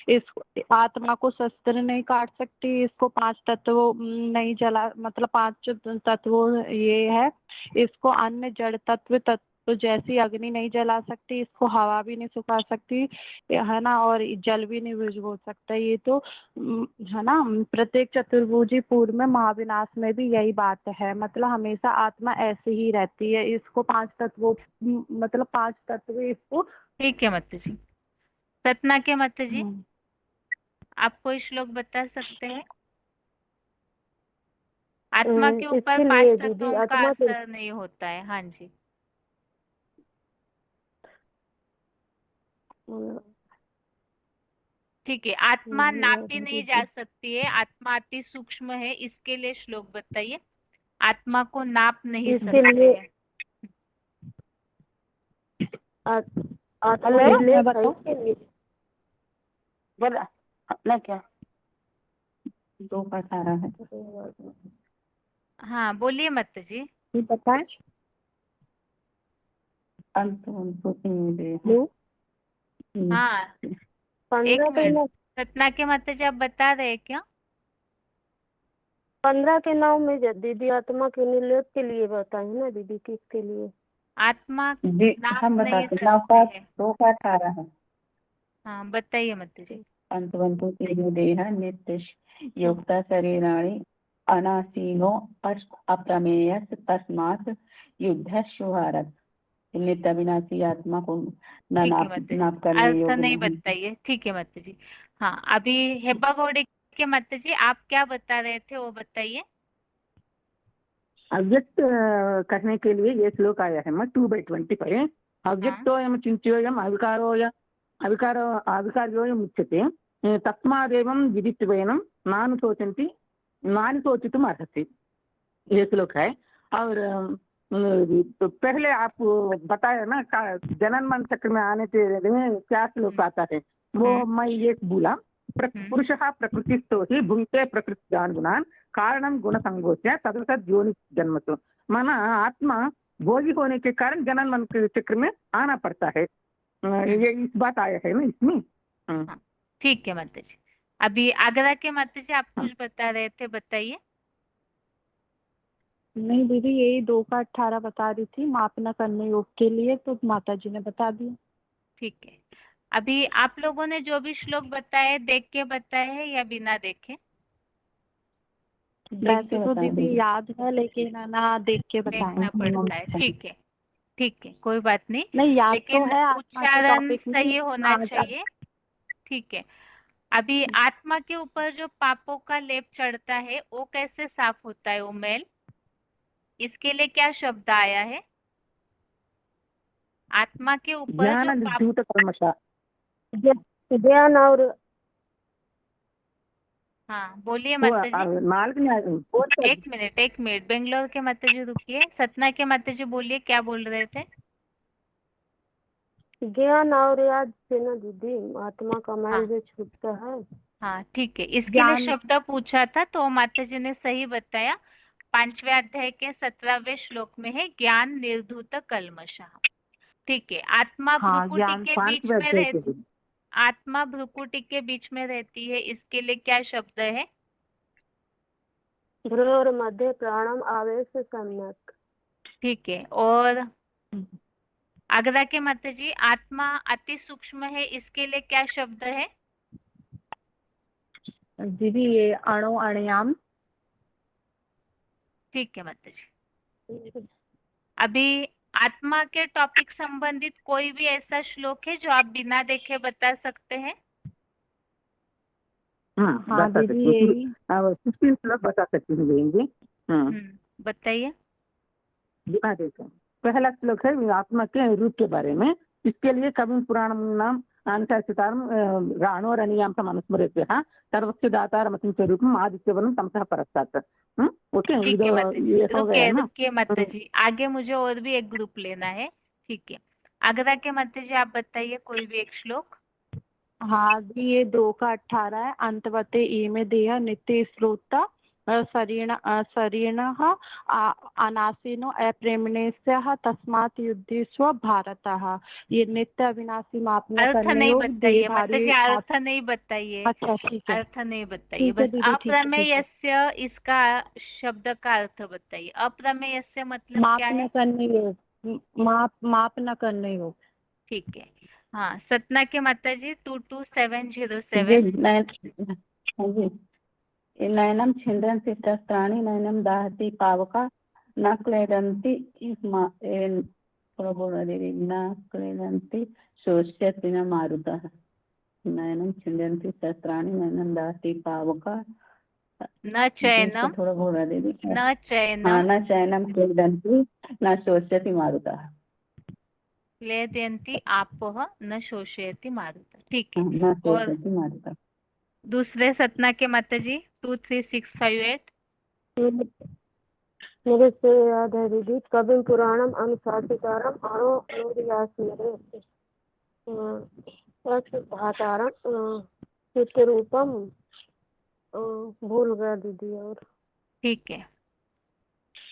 इस आत्मा को शस्त्र नहीं काट सकती, इसको 5 तत्व नहीं जला, मतलब 5 तत्व ये है, इसको अन्य जड़ तत्व जैसी अग्नि नहीं जला सकती, इसको हवा भी नहीं सुखा सकती है ना, और जल भी नहीं बुझा सकता। ये तो है ना, प्रत्येक चतुर्भुजी पूर्व में महाविनाश में भी यही बात है, मतलब हमेशा आत्मा ऐसे ही रहती है, इसको 5 तत्व मतलब 5 तत्व इसको। ठीक है माता जी। सतना के माता जी, आप कोई श्लोक बता सकते हैं? आत्मा के ऊपर 5 तत्वों का असर नहीं होता है। हाँ जी। ठीक है, आत्मा नापी नहीं जा सकती है, आत्मा अति सूक्ष्म है, इसके लिए श्लोक बताइए। आत्मा को नाप नहीं सकते हैं। बोला क्या 2 का सारा है। हाँ बोलिए माता जी। बताए हाँ 1 मिनट, सतना के माता जी आप बता रहे हैं क्या? 15 के 9 में दीदी आत्मा के निरोध के लिए बताए ना दीदी, किसके लिए? आत्मा हम नहीं बताते सकते हैं। 2 का 18 है। हाँ बताइए माता जी। अंतवंतु देह नित्य युक्ता शरीराणि अनासीनो अप्रमेय तस्मात् युद्धशुभारत। नित्य अविनाशी आत्मा को नाप करने अर्थ योग्य नहीं नहीं। बताइए। ठीक है माता जी। हाँ अभी हेब्बा गौड़ी के माता जी आप क्या बता रहे थे वो बताइए। अव्यक्त करने के लिए ये श्लोक आया है 2/20 पर। अव्यक्तोयम चिंत्योयम अविकार्योयम उच्यते तस्मादेवं विदित्वेनं नानु शोचन्ति नानु शोचितुम् अर्हति, ये श्लोक है। और तो पहले आप बताया ना जनन मन चक्र में आने से क्या श्लोक आता है, वो मैं ये बोला पुरुषः प्रकृतिस्थो हि भुङ्क्ते प्रकृत्यानुगुणान् कारणं गुणसंगोच्य तदसद् योनि जन्मतु। माना आत्मा भोगी होने के कारण जनन मन के चक्र में आना पड़ता है, ये इस बात आया है ना इसमें। ठीक है माता जी। अभी आगरा के माता जी आप कुछ बता रहे थे, बताइए। नहीं दीदी यही 2 का 18 बता रही थी मापना करने योग के लिए, तो माता जी ने बता दिया। ठीक है, अभी आप लोगों ने जो भी श्लोक बताए देख के बताए हैं या बिना देखे? वैसे तो दीदी याद है लेकिन ना देख के देखना बताएं। पड़ता है। ठीक है, ठीक है, कोई बात नहीं, नहीं याद लेकिन तो है उच्चारण सही होना चाहिए। ठीक है, अभी आत्मा के ऊपर जो पापों का लेप चढ़ता है वो कैसे साफ होता है, वो मैल? इसके लिए क्या शब्द आया है? आत्मा के ऊपर ज्ञान जो पाप, निर्धूत कल्मष ज्ञान और हाँ बोलिए वो माता जी। 4 एक मिनट, बेंगलोर के माता जी रुकिए, सतना के माता जी बोलिए, क्या बोल रहे थे? ज्ञान और याद से ना दीदी आत्मा का मैल हाँ जो छूटता है। हाँ ठीक है, इसके लिए ज्ञान शब्द पूछा था तो माता जी ने सही बताया। 5वें अध्याय के 17वें श्लोक में है ज्ञान निर्धूत कल्मषः। ठीक है, आत्मा हाँ भ्रुकुटी ज्ञान के 5 बीच में रह, है। आत्मा भ्रुकुटी के बीच में रहती है, इसके लिए क्या शब्द है? और मध्य प्राणम आवेश सम्यक। ठीक है, और आगरा के माता जी आत्मा अति सूक्ष्म है, इसके लिए क्या शब्द है? दीदी ये अणु अणुयाम। ठीक है माता जी। अभी आत्मा के टॉपिक संबंधित कोई भी ऐसा श्लोक है जो आप बिना देखे बता सकते हैं? हाँ बता दीदी सकती हूँ यही 16 श्लोक बता सकती हूँ बेंजी। बताइए। बिना देखे पहला श्लोक है आत्मा के रूप के बारे में। इसके लिए कवि पुराण नाम राणोरनियाम अनुस्मृत्य सर्वस्य दातारमतिं च रूपम् आदित्यवर्णं तमसः परस्तात्। ओके ठीक है माता जी, ये हो गया ना। रुकिए माता जी, आगे मुझे और भी एक ग्रुप लेना है। ठीक है, आगरा के माता जी आप बताइए कोई भी एक श्लोक। हाँ जी ये 2 का 18 है। अंतवते इमे देह नित्य श्रोता शरीणः अनासीनो अप्रेमणेस्यः तस्मात् युद्धेष्व भारतः। ये नित्य अविनाशी मापना अर्थ करने नहीं योग बताइए माता देहधारी जी, अर्थ नहीं बताइए, अच्छा ठीक है अर्थ नहीं बताइए, ठीक है बस दीदी ठीक है अप्रमेयस्य इसका शब्द का अर्थ बताइए। अप्रमेयस्य मतलब माप क्या न है? करने योग माप न करने योग। ठीक है, हाँ सतना के माता जी 22707। जी नयनम छिंदन्ति शस्त्राणि नयनम दाहति पावका न क्लेदन्ति न क्लेदन्ति शोष्यति न मारुतः। नयनम छिंदन्ति शस्त्राणि नयनम दाहति पावका न चैनम, थोड़ा बोला दीदी। न हाँ चैनम न चैनम क्लेदन्ति न शोष्यति मारुतः। क्लेदयन्ति आपः न शोषयति मारुतः। ठीक है, न और शोष्यति मारुतः। दूसरे सतना के माता जी 23658। मेरे से याद है दीदी कवि पुराणम अनुशासितारम अनुयासीरे भातारम चित्त रूपम भूल गया दीदी। और ठीक है,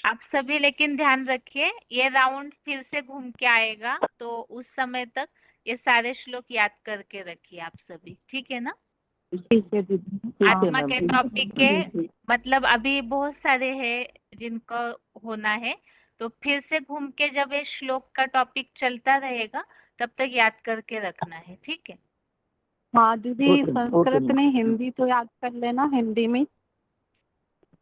आप सभी लेकिन ध्यान रखिए, ये राउंड फिर से घूम के आएगा तो उस समय तक ये सारे श्लोक याद करके रखिए आप सभी, ठीक है ना? ठीक है दीदी ठीक है आत्मा के टॉपिक के मैम। मतलब अभी बहुत सारे हैं जिनको होना है, तो फिर से घूम के जब ये श्लोक का टॉपिक चलता रहेगा तब तक याद करके रखना है, ठीक है? हाँ दीदी ओके संस्कृत मैम। में हिंदी तो याद कर लेना हिंदी में।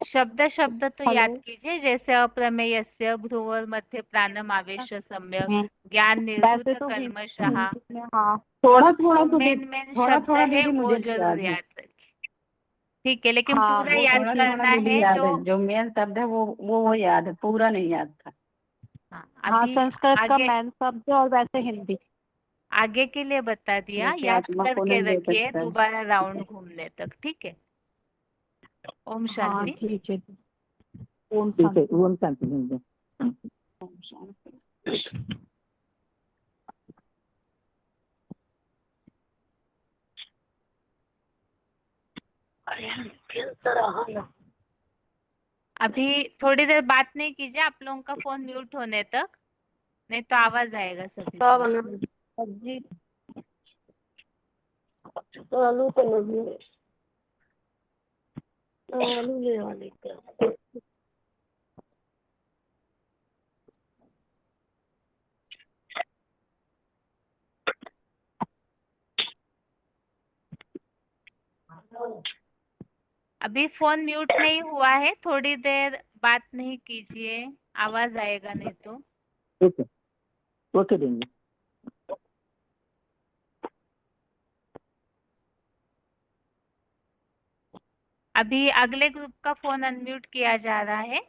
शब्द शब्द तो याद हेलो कीजिए, जैसे अप्रमेयस्य भ्रुवर मध्य प्राणम आवेश सम्यक, ज्ञान वैसे निर्धूत तो कल्मषः, हिंदी में हाँ थोड़ा थोड़ा जो तो मेन थोड़ा शब्द थोड़ा है दीदी वो मुझे भी जरूर याद है। याद रखिए, ठीक है? लेकिन हाँ पूरा वो याद थोड़ा ठीक थोड़ा करना दीदी है याद जो, है जो मेन शब्द है वो याद है पूरा नहीं याद था। हाँ हाँ अभी संस्कृत का आगे, मेन शब्द और वैसे हिंदी। आगे के लिए बता दिया, नीचे याद आत्मा को करके नहीं दे रखिए सकता। दोबारा राउंड घूमने तक, ठीक है? ओम हाँ शांति। ठीक है ओम ठीक है शांति। ओम शांति बेंजी। ओम शांति। अभी थोड़ी देर बात नहीं कीजिए, आप लोगों का फोन म्यूट होने तक, नहीं तो आवाज आएगा सभी क्या को। बना सब्जी तो आलू तो नहीं है। आलू ले वाले क्या अभी फोन म्यूट नहीं हुआ है, थोड़ी देर बात नहीं कीजिए, आवाज आएगा नहीं तो। Okay okay Benji. अभी अगले ग्रुप का फोन अनम्यूट किया जा रहा है।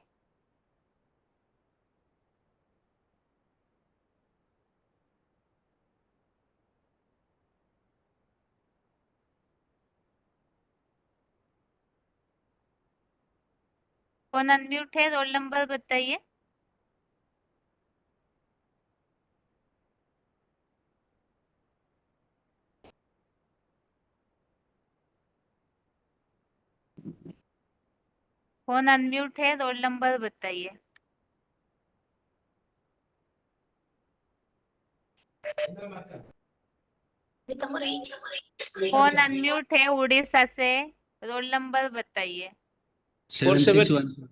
फोन अनम्यूट है, रोल नंबर बताइए। फोन अनम्यूट है, रोल नंबर बताइए। फोन अनम्यूट है उड़ीसा से, रोल नंबर बताइए। 7614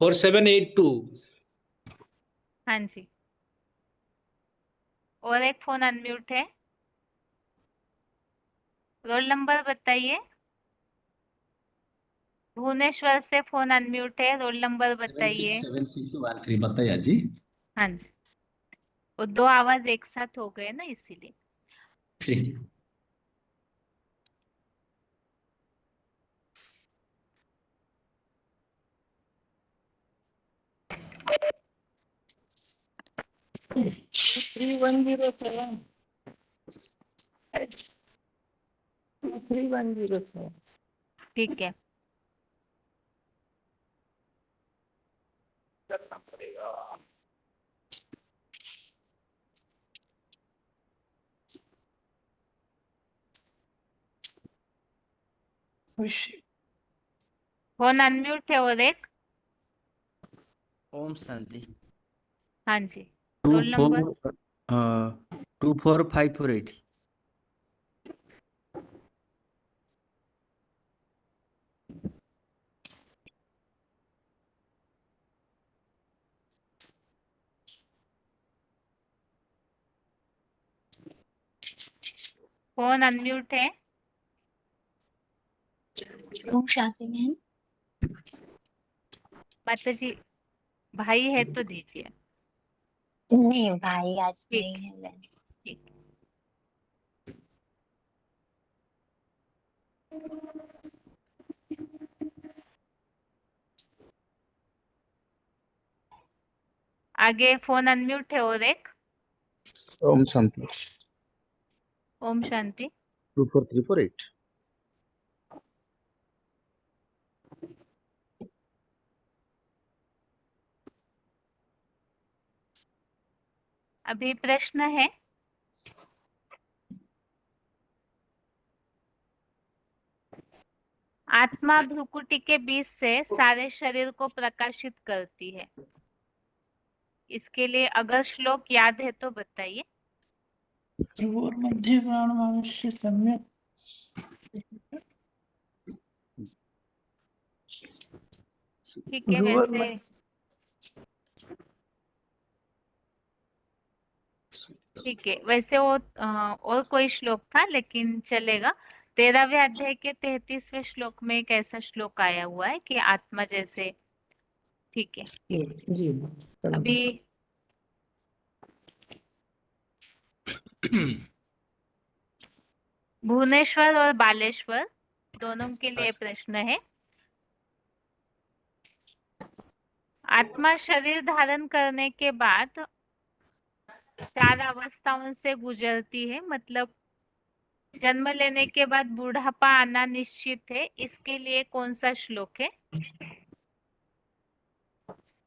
4782। हाँ जी। और एक फोन अनम्यूट है, रोल नंबर बताइए। भुवनेश्वर से फोन अनम्यूट है, रोल नंबर बताइए। 767613 बताइए जी। हाँ जी, वो दो आवाज एक साथ हो गए ना, इसीलिए। ठीक। Three one zero seven 3107। ठीक है। करना पड़ेगा। फोन अनम्यूट है और एक। ओम शांति। हाँ जी, रोल नंबर। 24548। फोन अनम्यूट है। ओम शांति मैम। माता जी, भाई है तो दीजिए। नहीं भाई आज ठीक नहीं है बहन। ठीक। आगे फोन अनम्यूट है और एक। ओम शांति। ओम शांति। 24348। अभी प्रश्न है, आत्मा भ्रुकुटी के बीच से सारे शरीर को प्रकाशित करती है। इसके लिए अगर श्लोक याद है तो बताइए। मध्य प्राण मनुष्य सम्यक। ठीक है, वैसे ठीक है, वैसे वो और कोई श्लोक था लेकिन चलेगा। 13वें अध्याय के 33वें श्लोक में एक ऐसा श्लोक आया हुआ है कि आत्मा जैसे। ठीक है, जी। अभी भुवनेश्वर और बालेश्वर दोनों के लिए प्रश्न है। आत्मा शरीर धारण करने के बाद 4 अवस्थाओं से गुजरती है, मतलब जन्म लेने के बाद बुढ़ापा आना निश्चित है। इसके लिए कौन सा श्लोक है?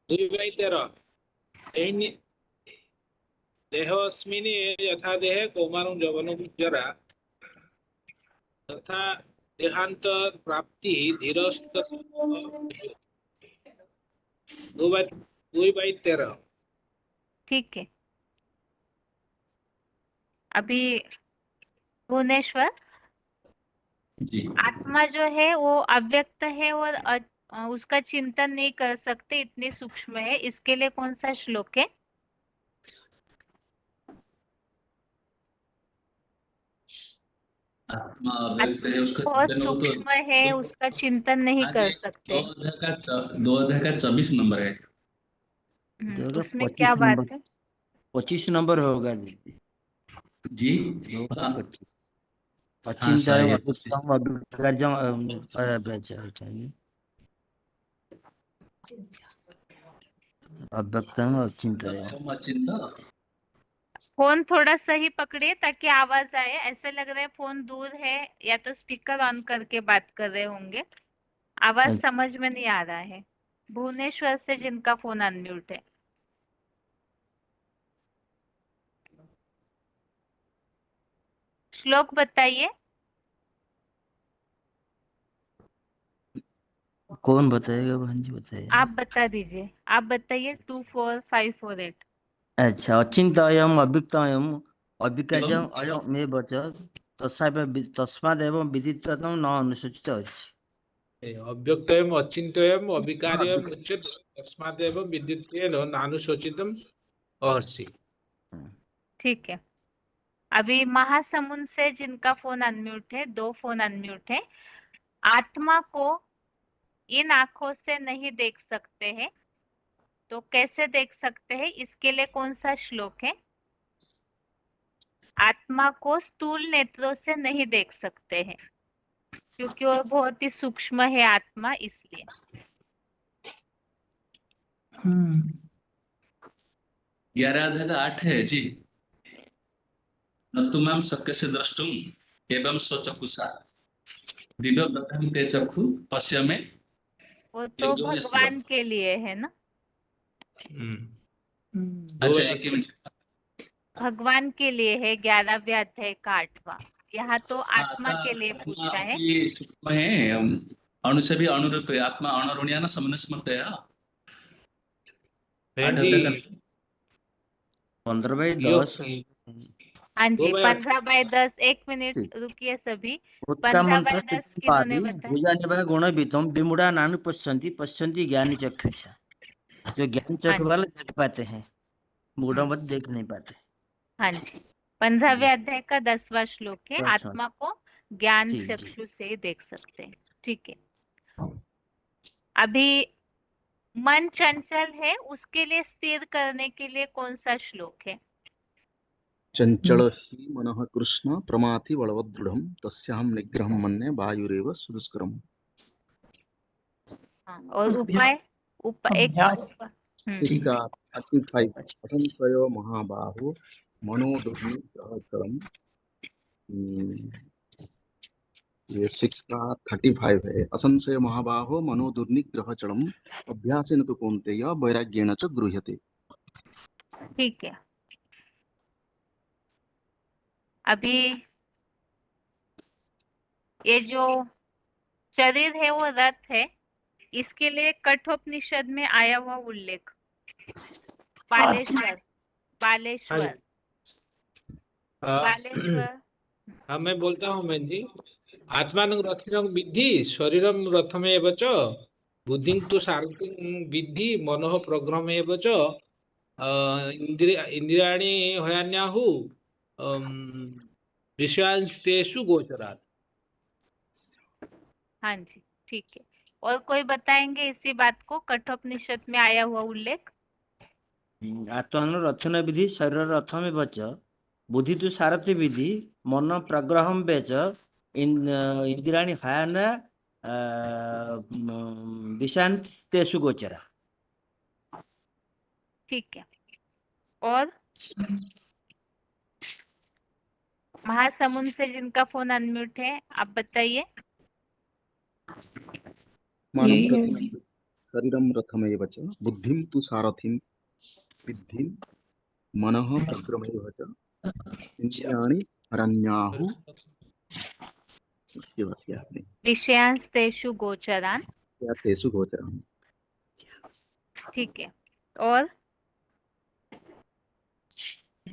2/13। देहोऽस्मिन् यथा देहे कौमारं यौवनं जरा तथा देहांत प्राप्ति धीरस्त। 2/13। ठीक है, अभी भुवनेश्वर, जी। आत्मा जो है वो अव्यक्त है और उसका चिंतन नहीं कर सकते, इतनी सूक्ष्म है। इसके लिए कौन सा श्लोक है? आत्मा अव्यक्त है, उसका बहुत चिंतन हो तो सूक्ष्म है, उसका चिंतन नहीं हाँ कर जी, सकते। 2 अध्याय का 24 नंबर है। उसमें क्या बात है? 25 नंबर होगा दीदी। जी। 2/25। हाँ अचिंत्य सही है। अव्यक्तम् अव्यक्तम् अव्यक्तम् अचिंत्य। फोन थोड़ा सही पकड़िए ताकि आवाज आए। ऐसा लग रहा है फोन दूर है, या तो स्पीकर ऑन करके बात कर रहे होंगे। आवाज अच्छा। समझ में नहीं आ रहा है। भुवनेश्वर से जिनका फोन अनम्यूट है। श्लोक बताइए। कौन बताएगा बहन जी, बताइए। आप बता दीजिए, आप बताइए 24548। अच्छा, अचिंत्यम अव्यक्तम अविकार्यम अयम में वच तस्मादेव विदितम न अनुसूचित अछि। अव्यक्तयम अचिंत्ययम अविकार्यम उच्यते तस्मादेव विद्युतेन नानुशोचितम अर्षि। ठीक है। अभी महासमुंद से जिनका फोन अनम्यूट है, 2 फोन अनम्यूट है। आत्मा को इन आंखों से नहीं देख सकते हैं, तो कैसे देख सकते हैं? इसके लिए कौन सा श्लोक है? आत्मा को स्थूल नेत्रों से नहीं देख सकते हैं, क्योंकि वो बहुत ही सूक्ष्म है आत्मा, इसलिए। 11 अध्याय का 8 है जी। न तुमाम शक्य से द्रष्टुम एवं स्वचक्षुषा दिव्य ब्रह्म ते चक्षु पश्य में। वो तो भगवान के लिए है ना। अच्छा, एक मिनट। भगवान के लिए है 11वें अध्याय का 8वां। यहाँ तो आत्मा के लिए पूछा है। आपकी सूक्ष्म है, अणु से भी अणुरूप है। आत्मा अणुरुणिया न समनस्मतया। 15/10। हाँ जी, 2/8। 15/10। 1 मिनट रुकिए सभी। उत्क्रामंत्र 15/10 सिद्धि किन्होंने पापी बताया? भुजानिवर गुणवितम विमूढ़ा नानु पश्यन्ति पश्यन्ति ज्ञानी चक्षुषा। जो ज्ञान चक्षु वाले देख पाते हैं, मूढ़ों मत देख नहीं पाते। हाँ जी, 15वें अध्याय का 10वां श्लोक है। 10वां। आत्मा को ज्ञान जी, जी। चक्षु से देख सकते हैं। ठीक है। अभी मन चंचल है, उसके लिए स्थिर करने के लिए कौन सा श्लोक है? चंचल ही मनः कृष्ण प्रमाथि बलवदृढ़ं तस्याहं निग्रहं मन्ये वायुरेव सुदुष्करम्। हाँ, और उपाय? इसका 35 असंशयो महाबाहो मनोदुर्निग्रहचरम्। ये 6 का 35 है। असंशय महाबाहो मनोदुर्निग्रहचरम् अभ्यासेन तु कौन्तेय वैराग्येण च गृह्यते। ठीक है। अभी ये जो शरीर है वो रथ है, इसके लिए कठोपनिषद में आया हुआ उल्लेख। बालेश्वर, बालेश्वर, बालेश्वर। हाँ, मैं बोलता हूँ बहन जी। आत्मान रथिनं विद्धि शरीरम रथमेव च बुद्धिं तु सारथिं विद्धि मनः प्रग्रहमेव च इंद्रियाणि हयान्याहु विषयांस्तेषु गोचरात्। हाँ जी, ठीक है। और कोई बताएंगे इसी बात को, कठोपनिषद में आया हुआ उल्लेख? आत्मान रथन विधि शरीर रथ में बच बुद्धि तु सारथि विधि मन प्रग्रहम बेच इंद्रियाणि हयान विषयांतेषु गोचरा। ठीक है। और महासमुंद से जिनका फोन अनम्यूट है, आप बताइए। शरीरम रथमेव च बुद्धिं तु सारथिं विद्धि मनः प्रग्रहमेव च इंद्रियाणि हरण्याहु। उसके बाद क्या है? विषयांस्तेषु गोचरान। तेषु गोचरान। ठीक है। और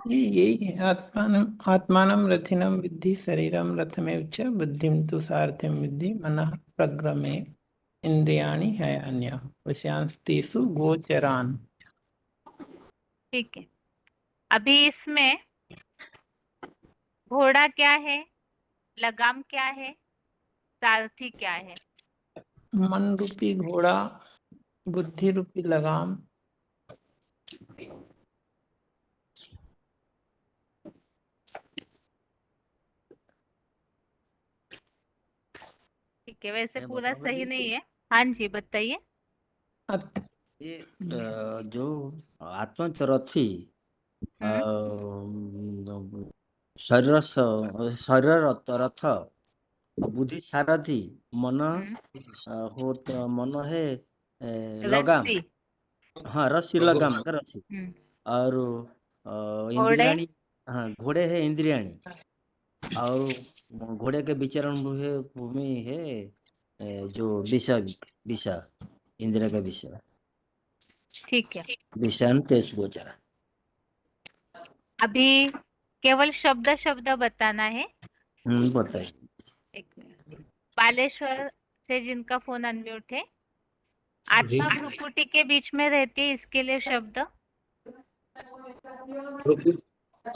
यही है। आत्मानं रथिनं विद्धि शरीरं रथमेव च बुद्धिं तु सारथिं विद्धि मनः प्रग्रमे इंद्रियाणि हयान्याः विषयांस्तेषु गोचरान्। ठीक है। अभी इसमें घोड़ा क्या है, लगाम क्या है, सारथी क्या है? मन रूपी घोड़ा, बुद्धि रूपी लगाम। ठीक है, वैसे पूरा सही नहीं है। हाँ जी, बताइए। ये जो आत्मा रथी शरीर रथ बुद्धि सारथी मन हो तो मन है लगाम, रस्सी। हाँ रस्सी लगाम का रस्सी, और घोड़े। इंद्रियाणी, हाँ घोड़े है इंद्रियाणी, और घोड़े के विचरण भूमि है जो विषा इंद्रिय का विषय, ठीक है। विषान तेज गोचर। अभी केवल शब्द शब्द बताना है। बताइए। एक मिनट। बालेश्वर से जिनका फोन अनम्यूट है, जी। आत्मा भ्रुकुटी के बीच में रहती है, इसके लिए शब्द।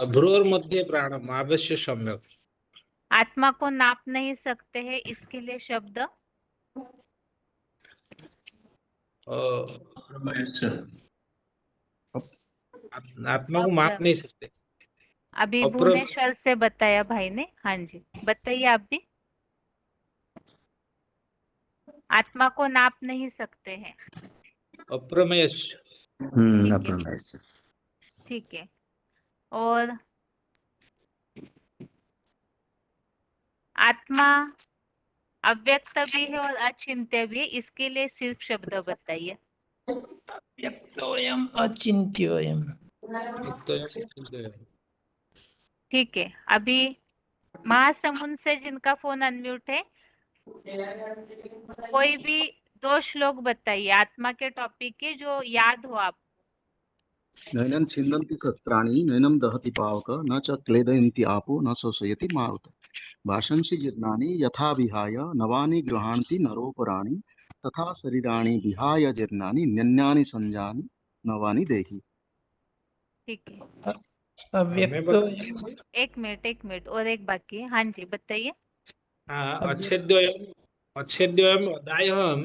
भ्रूर मध्य प्राणम अवश्य सम्यक। आत्मा को नाप नहीं सकते हैं, इसके लिए शब्द। आत्मा को माप नहीं सकते। अभी अप्र भुवनेश्वर से बताया भाई ने। हाँ जी, बताइए आप भी। आत्मा को नाप नहीं सकते हैं। अप्रमेयश। अप्रमेयश। ठीक है। और आत्मा अव्यक्त भी है और अचिंत्य भी है, इसके लिए सिर्फ शब्द बताइए। व्यक्तोयम अचिंत्योयम। ठीक है। अभी महासमुंद से जिनका फोन अनम्यूट है, कोई भी 2 श्लोक बताइए आत्मा के टॉपिक के जो याद हो आप। नैनं छिन्दन्ति शस्त्राणि नैनं दहति पावक न च क्लेदयन्ति आपो न शोषयति मारुत भाषन्ति जीर्णानि यथा विहाय नवानि गृह्णाति नरोपराणि तथा शरीराणि विहाय जीर्णानि नन्यानि संजानि नवानि देहि। ठीक है। अव्यक्तोयम। एक मिनट और एक बाकी है। हाँ जी बताइए। हाँ, अच्छेद्योयम अदायहम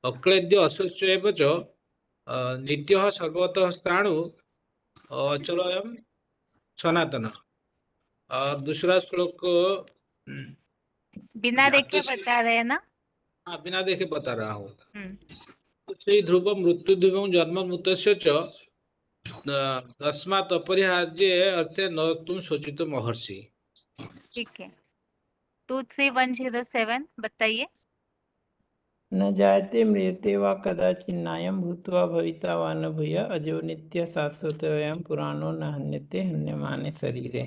अक्लेद्य अशोच्येव च नित्यः सर्वतः स्थाणु अचलोयम सनातन। और दूसरा श्लोक बिना देखे बता रहे हैं ना? हाँ, बिना देखे बता रहा हूँ। श्री ध्रुव मृत्यु ध्रुव जन्म मृत्युस्य च तस्मात् अपरिहार्य अर्थे न तुम शोचित महर्षि। ठीक है। 23107 बताइए। न जायते म्रियते वा कदाचिन्नायं भूत्वा भविता वा न भूय अजो नित्य शाश्वतोऽयं पुराणो न हन्यते हन्यमाने शरीरे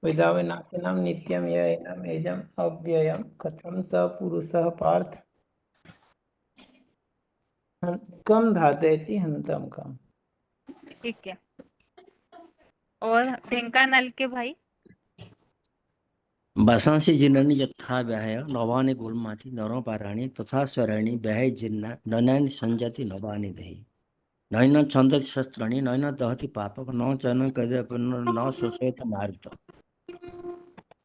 वेदाविनाशिनं नित्यं य एनम् एजम् अव्ययं कथं स पुरुषः पार्थ कम धातयति हन्तं कम्। ठीक है। और ढेंकानाल के भाई। वसांसि जीर्णानि यथा व्याहय नवानि गुल्माति नरोपराणि तथा स्वराणि व्याहय जीर्णा नन्यानि संजाति नवानि देहि नैन छन्दति शस्त्राणि नैन दहति पापक न चैन कदापि न शोषयति मारुत।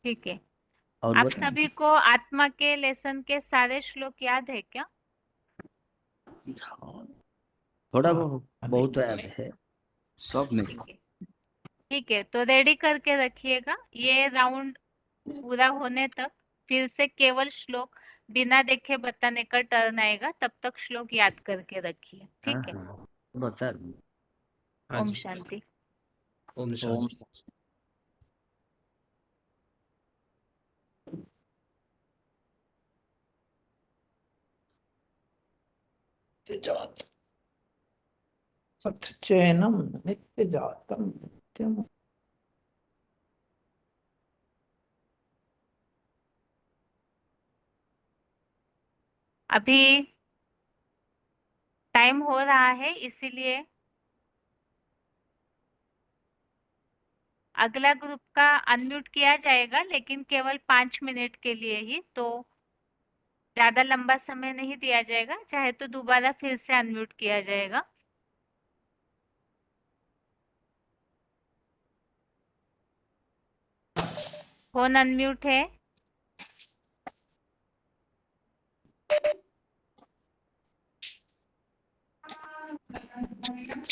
ठीक है। और आप बताएं। सभी को आत्मा के लेसन के सारे श्लोक याद है क्या? थोड़ा बहुत याद है, सब नहीं। ठीक है, तो रेडी करके रखिएगा। ये राउंड पूरा होने तक फिर से केवल श्लोक बिना देखे बताने का टर्न आएगा, तब तक श्लोक याद करके रखिए। ठीक है। बता। ओम शांति। ओम शांति। सत्चैनं नित्यजातं नित्यम्। अभी टाइम हो रहा है, इसीलिए अगला ग्रुप का अनम्यूट किया जाएगा, लेकिन केवल 5 मिनट के लिए ही, तो ज्यादा लंबा समय नहीं दिया जाएगा। चाहे तो दोबारा फिर से अनम्यूट किया जाएगा। फोन अनम्यूट है।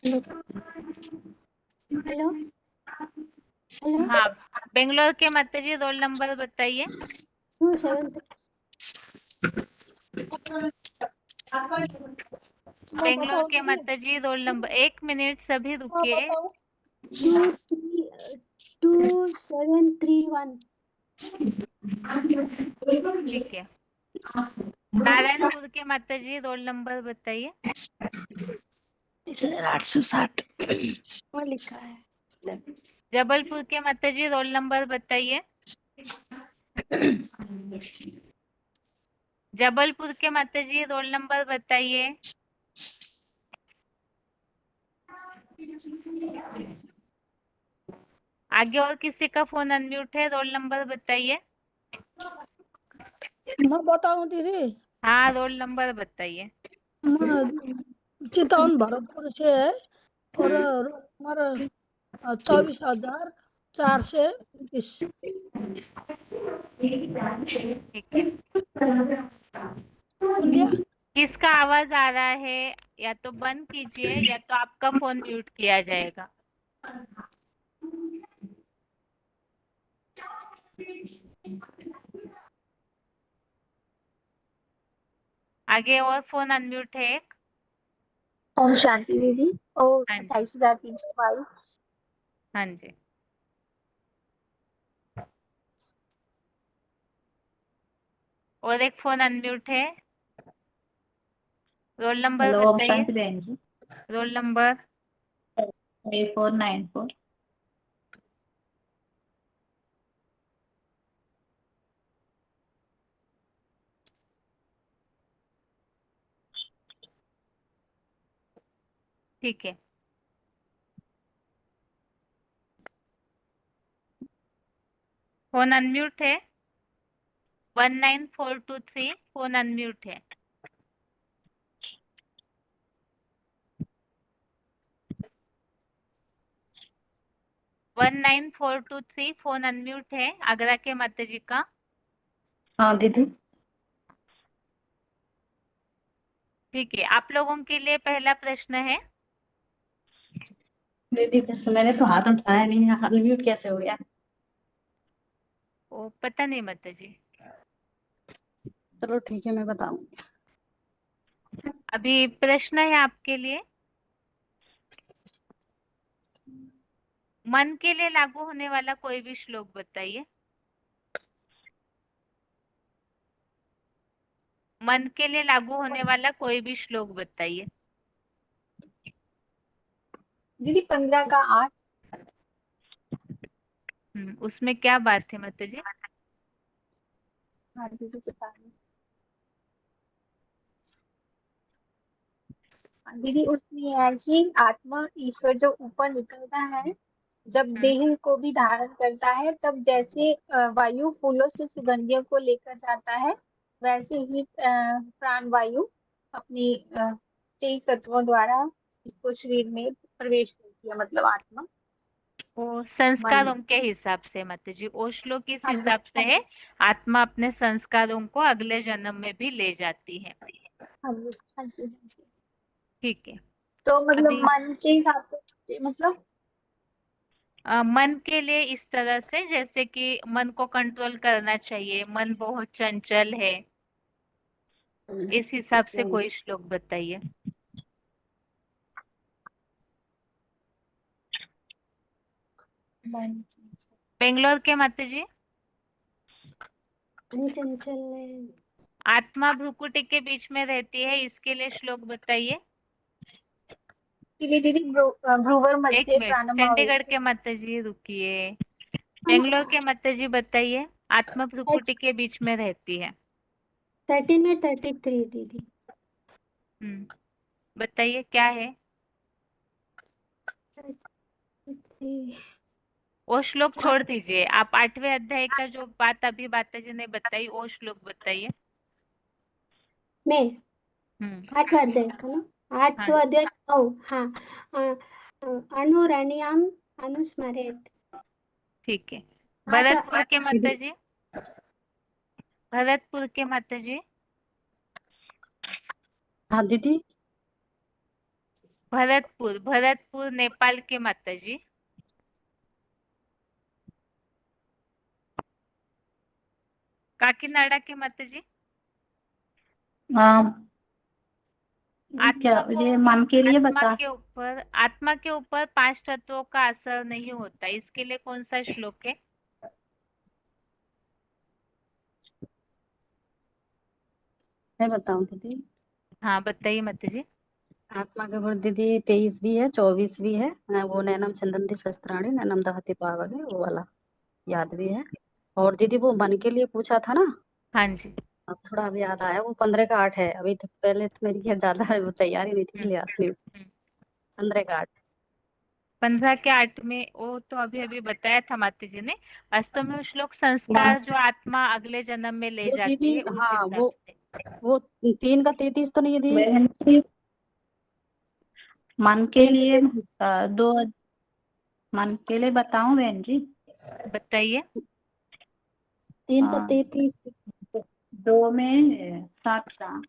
Hello hello. हाँ, बेंगलोर के माताजी रोल नंबर बताइए। 273। बेंगलोर के माताजी रोल नंबर। 1 मिनट सभी रुकिए। 2731। ठीक है। नारायणपुर के माता जी रोल नंबर बताइए। 860 वो लिखा है। जबलपुर के माता जी रोल नंबर बताइए। जबलपुर के माता जी रोल नंबर बताइए। आगे और किसी का फोन अनम्यूट है, रोल नंबर बताइए। मैं बताऊं दीदी, हाँ रोल नंबर बताइए। मैं चितौन भरतपुर से है और रोल नंबर 24,429। ठीक है। सुन लिया? किसका आवाज आ रहा है या तो बंद कीजिए या तो आपका फोन म्यूट किया जाएगा। आगे और फोन अनम्यूट है एक। ओम शांति दीदी। और हाँ जी 28,322। हाँ जी। और एक फोन अनम्यूट है। रोल नंबर हेलो ओम बताइए। शांति बहन जी। Roll number 3494। ठीक है। फोन अनम्यूट है। 19423 फोन अनम्यूट है। वन 19423 फोन अनम्यूट है आगरा के माता जी का। हाँ दीदी। ठीक है, आप लोगों के लिए पहला प्रश्न है। दीदी जैसे मैंने तो हाथ उठाया नहीं है, अनम्यूट कैसे हो गया? वो पता नहीं माता जी। चलो ठीक है, मैं बताऊंगी। अभी प्रश्न है आपके लिए। मन के लिए लागू होने वाला कोई भी श्लोक बताइए। मन के लिए लागू होने वाला कोई भी श्लोक बताइए। दीदी 15 का 8। उसमें क्या बात है माता जी? हाँ दीदी बता रही हूँ। दीदी उसमें है कि आत्मा ईश्वर जो ऊपर निकलता है, जब देह को भी धारण करता है, तब जैसे वायु फूलों से सुगंधियों को लेकर जाता है, वैसे ही प्राण वायु अपनी 23 तत्वों द्वारा इसको शरीर में प्रवेश करती है, मतलब आत्मा। वो मन। संस्कारों के हिसाब से माता जी, वो श्लोक इस हाँ हिसाब से है, आत्मा अपने संस्कारों को अगले जन्म में भी ले जाती है। हाँ जी हाँ जी हाँ जी। ठीक है। तो मतलब अभी मन के हिसाब से मतलब मन के लिए इस तरह से, जैसे कि मन को कंट्रोल करना चाहिए, मन बहुत चंचल है, इस हिसाब से कोई श्लोक बताइए। मन। बेंगलोर के माता जी। चंचल है। आत्मा भ्रुकुटी के बीच में रहती है, इसके लिए श्लोक बताइए। धीरे धीरे भ्रूवर एक मध्य मिनट, प्राणम चंडीगढ़ के माता जी रुकिए। बेंगलोर के माता जी बताइए। आत्मा भ्रुकुटी के बीच में रहती है। 13 में 33 दीदी। बताइए क्या है? वो श्लोक छोड़ दीजिए, आप 8वें अध्याय का जो बात अभी माता जी ने बताई, वो श्लोक बताइए। मैं 8वां अध्याय का ना, 8वां अध्याय 9। हाँ अनुरणीयाम अनुस्मरेत। ठीक है। भरतपुर के माता जी। भरतपुर के माता जी। हाँ दीदी। भरतपुर, भरतपुर नेपाल के माता जी। काकीनाडा के माता जी। क्या ये मन के लिए बता? आत्मा के ऊपर 5 तत्वों का असर नहीं होता, इसके लिए कौन सा श्लोक है? मैं बताऊं दीदी? हाँ बताइए माता जी। आत्मा के ऊपर दीदी 23 भी है, 24 भी है। वो नैनम छिन्दन्ति शस्त्राणि नैनम दहति पावक है, वो वाला याद भी है। और दीदी वो मन के लिए पूछा था ना, हाँ जी। अब थोड़ा अब याद आया, वो 15 का 8 है। अभी तो पहले तो मेरी खैर ज्यादा वो तैयारी नहीं थी, इसलिए याद नहीं। 15 का 8। 15 के 8 में वो तो अभी अभी बताया था माता जी ने। वास्तव में वो श्लोक संस्कार जो आत्मा अगले जन्म में ले वो जाती दीदी है उस हाँ, हिसाब से। वो 3 का 33 तो नहीं है दीदी? बहन जी, मन के 3 का लिए 33। दो, मन के लिए बताऊं बहन जी? बताइए। 3 का हाँ, 33। 2 में 7 का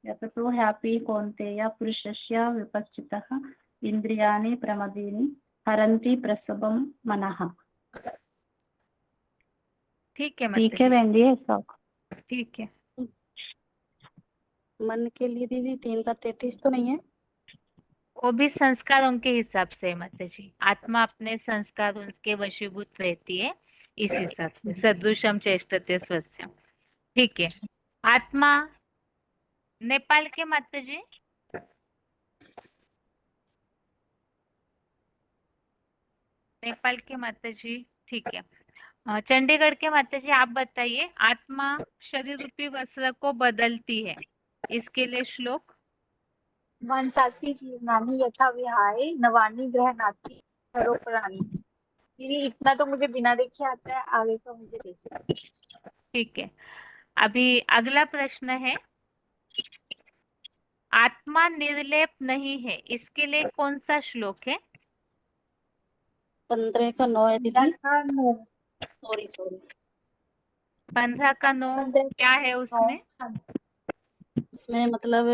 यततो ह्यापि कौन्तेय पुरुषस्य विपश्चितः इंद्रियाणि प्रमदीनि हरन्ति प्रसवं मनः। ठीक है माता ठीक है जी। बहन जी, सब ठीक है। मन के लिए दीदी 3 का 33 तो नहीं है? वो भी संस्कारों के हिसाब से माता जी। आत्मा अपने संस्कार उनके वशीभूत रहती है इस हिसाब से। सदृशम चेष्टते स्वस्यम। ठीक है। आत्मा नेपाल के माता जी। नेपाल के माता जी ठीक है। चंडीगढ़ के माता जी आप बताइए। आत्मा शरीर रूपी वस्त्र को बदलती है, इसके लिए श्लोक। वंशासी जीवनानि यथा विहाय नवानि गृह्णाति नरोपराणि। ये इतना तो मुझे बिना देखे आता है, आगे का मुझे देखिए। ठीक है। अभी अगला प्रश्न है, आत्मा निर्लेप नहीं है, इसके लिए कौन सा श्लोक है? 15 का 9 है दीदी। सॉरी 15 का 9 क्या है उसमें? इसमें मतलब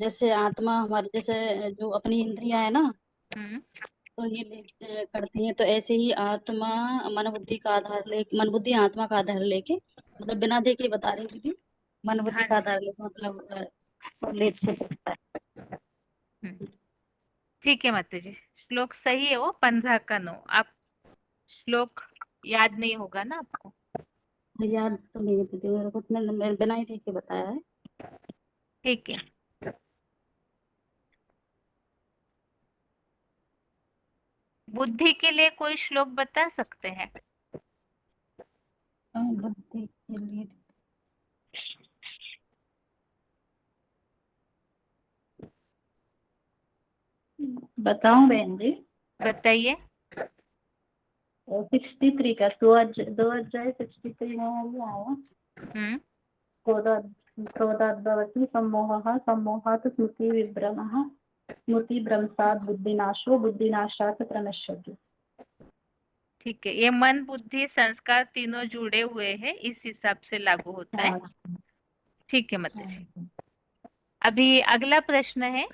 जैसे आत्मा हमारे जैसे जो अपनी इंद्रियां है ना, तो ये करती हैं, तो ऐसे ही आत्मा मन बुद्धि का आधार लेके, मन बुद्धि आत्मा का आधार लेके, मतलब बिना देखे बता रही थी, मन बुद्धि का आधार लेके मतलब लेट से करता है। ठीक है माता जी, श्लोक सही है वो 15 का 9। आप श्लोक याद नहीं होगा ना आपको? याद तो नहीं है दीदी मेरे को, मैं बिना ही देखे बताया है। ठीक है। बुद्धि के लिए कोई श्लोक बता सकते हैं? बुद्धि के लिए बताऊं बहन जी? बताइए। 63 का 2 अध्याय 63 में भी आया। क्रोधाद्भवति सम्मोहः, सम्मोहात् स्मृति विभ्रमः, स्मृति भ्रंशात् बुद्धिनाशो, बुद्धिनाशात् प्रणश्यति। ठीक है, ये मन बुद्धि संस्कार तीनों जुड़े हुए हैं, इस हिसाब से लागू होता है। ठीक है माता जी। अभी अगला प्रश्न है,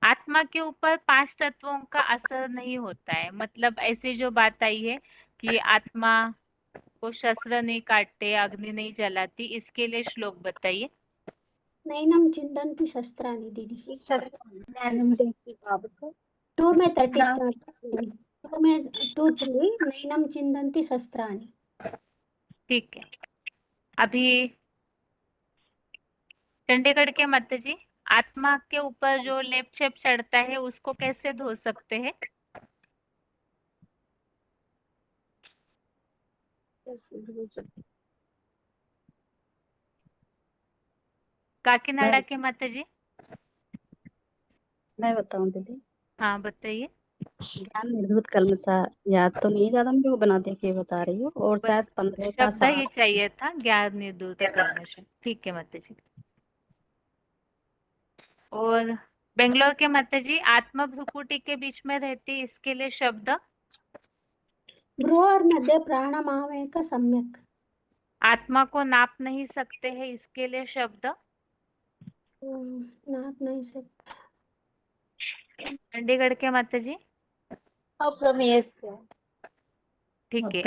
आत्मा के ऊपर 5 तत्वों का असर नहीं होता है। मतलब ऐसी जो बात आई है कि आत्मा को शस्त्र नहीं काटते, अग्नि नहीं जलाती, इसके लिए श्लोक बताइए। नैनम चिंदन्ति शस्त्राणि दीदी। नैनम दहति पावक। 2 में 33 दीदी। 2 में 2 3 नैनम चिंदन्ति शस्त्राणि। ठीक है। अभी चंडीगढ़ के माता जी, आत्मा के ऊपर जो लेप छेप चढ़ता है उसको कैसे धो सकते हैं? काकीनाडा के माता जी। मैं बताऊं दीदी? हाँ बताइए। ज्ञान निर्धूत कलमसा, याद तो नहीं ज्यादा, मुझे वो बना दे के बता रही हूँ। और शायद 15 का शब्द ही 7। चाहिए था, ज्ञान निर्धूत कल्मष। ठीक है माता जी। और बेंगलोर के माता जी, आत्मा भ्रुकुटी के बीच में रहती, इसके लिए शब्द। भ्रुवोर मध्ये प्राणमावेक सम्यक। आत्मा को नाप नहीं सकते हैं, इसके लिए शब्द। नाप नहीं सकते। चंडीगढ़ के माता जी। अप्रमेय। ठीक है।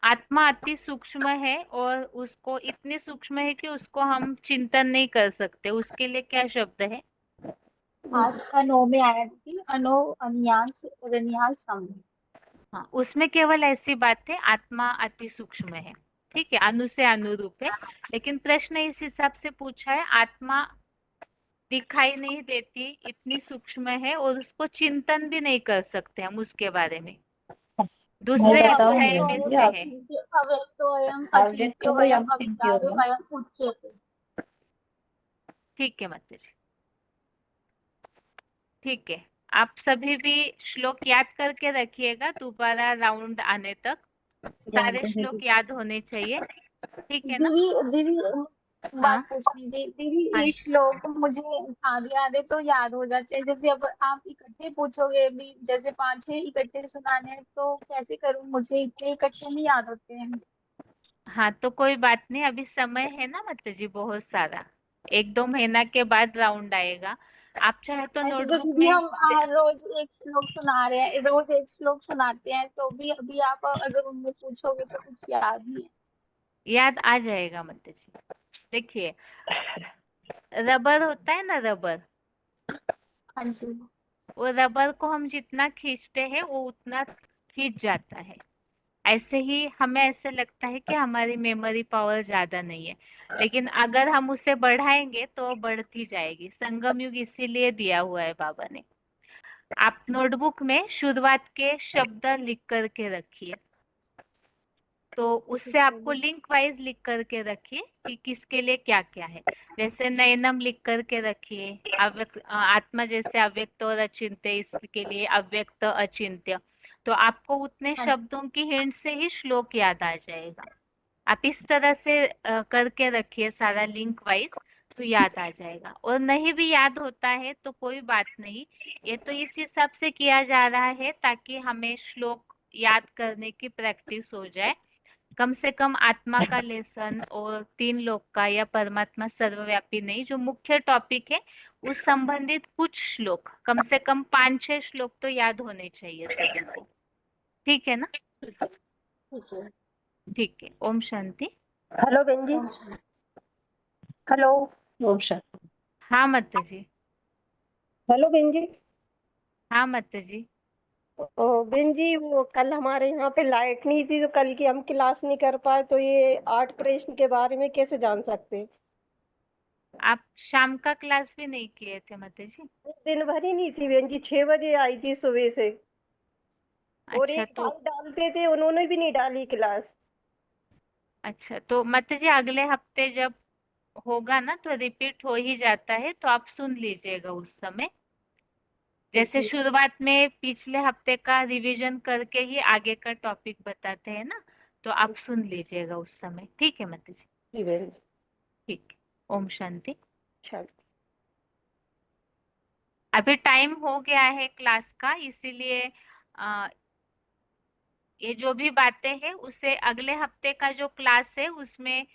आत्मा अति सूक्ष्म है और उसको इतनी सूक्ष्म है कि उसको हम चिंतन नहीं कर सकते, उसके लिए क्या शब्द है? 8 का 9 में आया थी अनो अन्यास रन्यास सम। हाँ, उसमें केवल ऐसी बात है, आत्मा अति सूक्ष्म है। ठीक है, अनु से अनुरूप है, लेकिन प्रश्न इस हिसाब से पूछा है आत्मा दिखाई नहीं देती, इतनी सूक्ष्म है और उसको चिंतन भी नहीं कर सकते हम उसके बारे में, दूसरे अध्याय में से है। अव्यक्तोऽयम् अव्यक्तोऽयम् अचिन्त्योऽयम् अविकारोऽयम् उच्यते। ठीक है माता जी, ठीक है। आप सभी भी श्लोक याद करके रखिएगा, दोबारा राउंड आने तक सारे श्लोक याद होने चाहिए, ठीक है ना? दीदी हाँ बात पूछनी थी दीदी, हाँ ये श्लोक मुझे आधे आधे तो याद हो जाते हैं, जैसे अब आप इकट्ठे पूछोगे भी, जैसे 5-6 इकट्ठे सुनाने हैं तो कैसे करूं, मुझे इतने इकट्ठे नहीं याद होते हैं। हाँ, तो कोई बात नहीं, अभी समय है ना माता जी बहुत सारा, 1-2 महीना के बाद राउंड आएगा। आप चाहे तो ऐसे तो नोटबुक दीदी में हम रोज एक श्लोक सुना रहे हैं, रोज एक श्लोक सुनाते हैं, तो भी अभी आप अगर उनमें पूछोगे तो कुछ याद नहीं है। याद आ जाएगा माता जी। देखिए, रबर होता है ना, रबर, हाँ जी। वो रबर को हम जितना खींचते हैं वो उतना खींच जाता है। ऐसे ही हमें ऐसे लगता है कि हमारी मेमोरी पावर ज्यादा नहीं है, लेकिन अगर हम उसे बढ़ाएंगे तो बढ़ती जाएगी। संगम युग इसीलिए दिया हुआ है बाबा ने। आप नोटबुक में शुरुआत के शब्द लिख करके रखिए, तो उससे आपको लिंक वाइज लिख करके रखिए कि किसके लिए क्या क्या है। जैसे नयनम लिख करके रखिए, आत्मा जैसे अव्यक्त और अचिंत्य, इसके लिए अव्यक्त अचिंत्य, तो आपको उतने शब्दों की हिंट से ही श्लोक याद आ जाएगा। आप इस तरह से करके रखिए सारा लिंक वाइज, तो याद आ जाएगा। और नहीं भी याद होता है तो कोई बात नहीं, ये तो इस हिसाब से किया जा रहा है ताकि हमें श्लोक याद करने की प्रैक्टिस हो जाए। कम से कम आत्मा का लेसन और 3 लोक का या परमात्मा सर्वव्यापी नहीं, जो मुख्य टॉपिक है उस संबंधित कुछ श्लोक, कम से कम 5-6 श्लोक तो याद होने चाहिए सभी को, ठीक है ना? ठीक है, ओम शांति। हेलो बहन जी। हेलो। ओम शांति। हाँ माता जी। हेलो बहन जी। हाँ माता जी। बहन जी, वो कल हमारे यहाँ पे लाइट नहीं थी तो कल की हम क्लास नहीं कर पाए, तो ये 8 प्रश्न के बारे में कैसे जान सकते हैं? आप शाम का क्लास भी नहीं किए थे माता जी? दिन भर ही नहीं थी बहन जी, 6 बजे आई थी सुबह से। और अच्छा, एक तो भाई डालते थे, उन्होंने भी नहीं डाली क्लास। अच्छा, तो माता जी अगले हफ्ते जब होगा ना तो रिपीट हो ही जाता है, तो आप सुन लीजिएगा उस समय। जैसे जी। शुरुआत में पिछले हफ्ते का रिवीजन करके ही आगे का टॉपिक बताते हैं ना, तो आप सुन लीजिएगा उस समय, ठीक है माता जी? जी बहन जी। ठीक है, ओम शांति। शांति। अभी टाइम हो गया है क्लास का, इसीलिए ये जो भी बातें हैं उसे अगले हफ्ते का जो क्लास है उसमें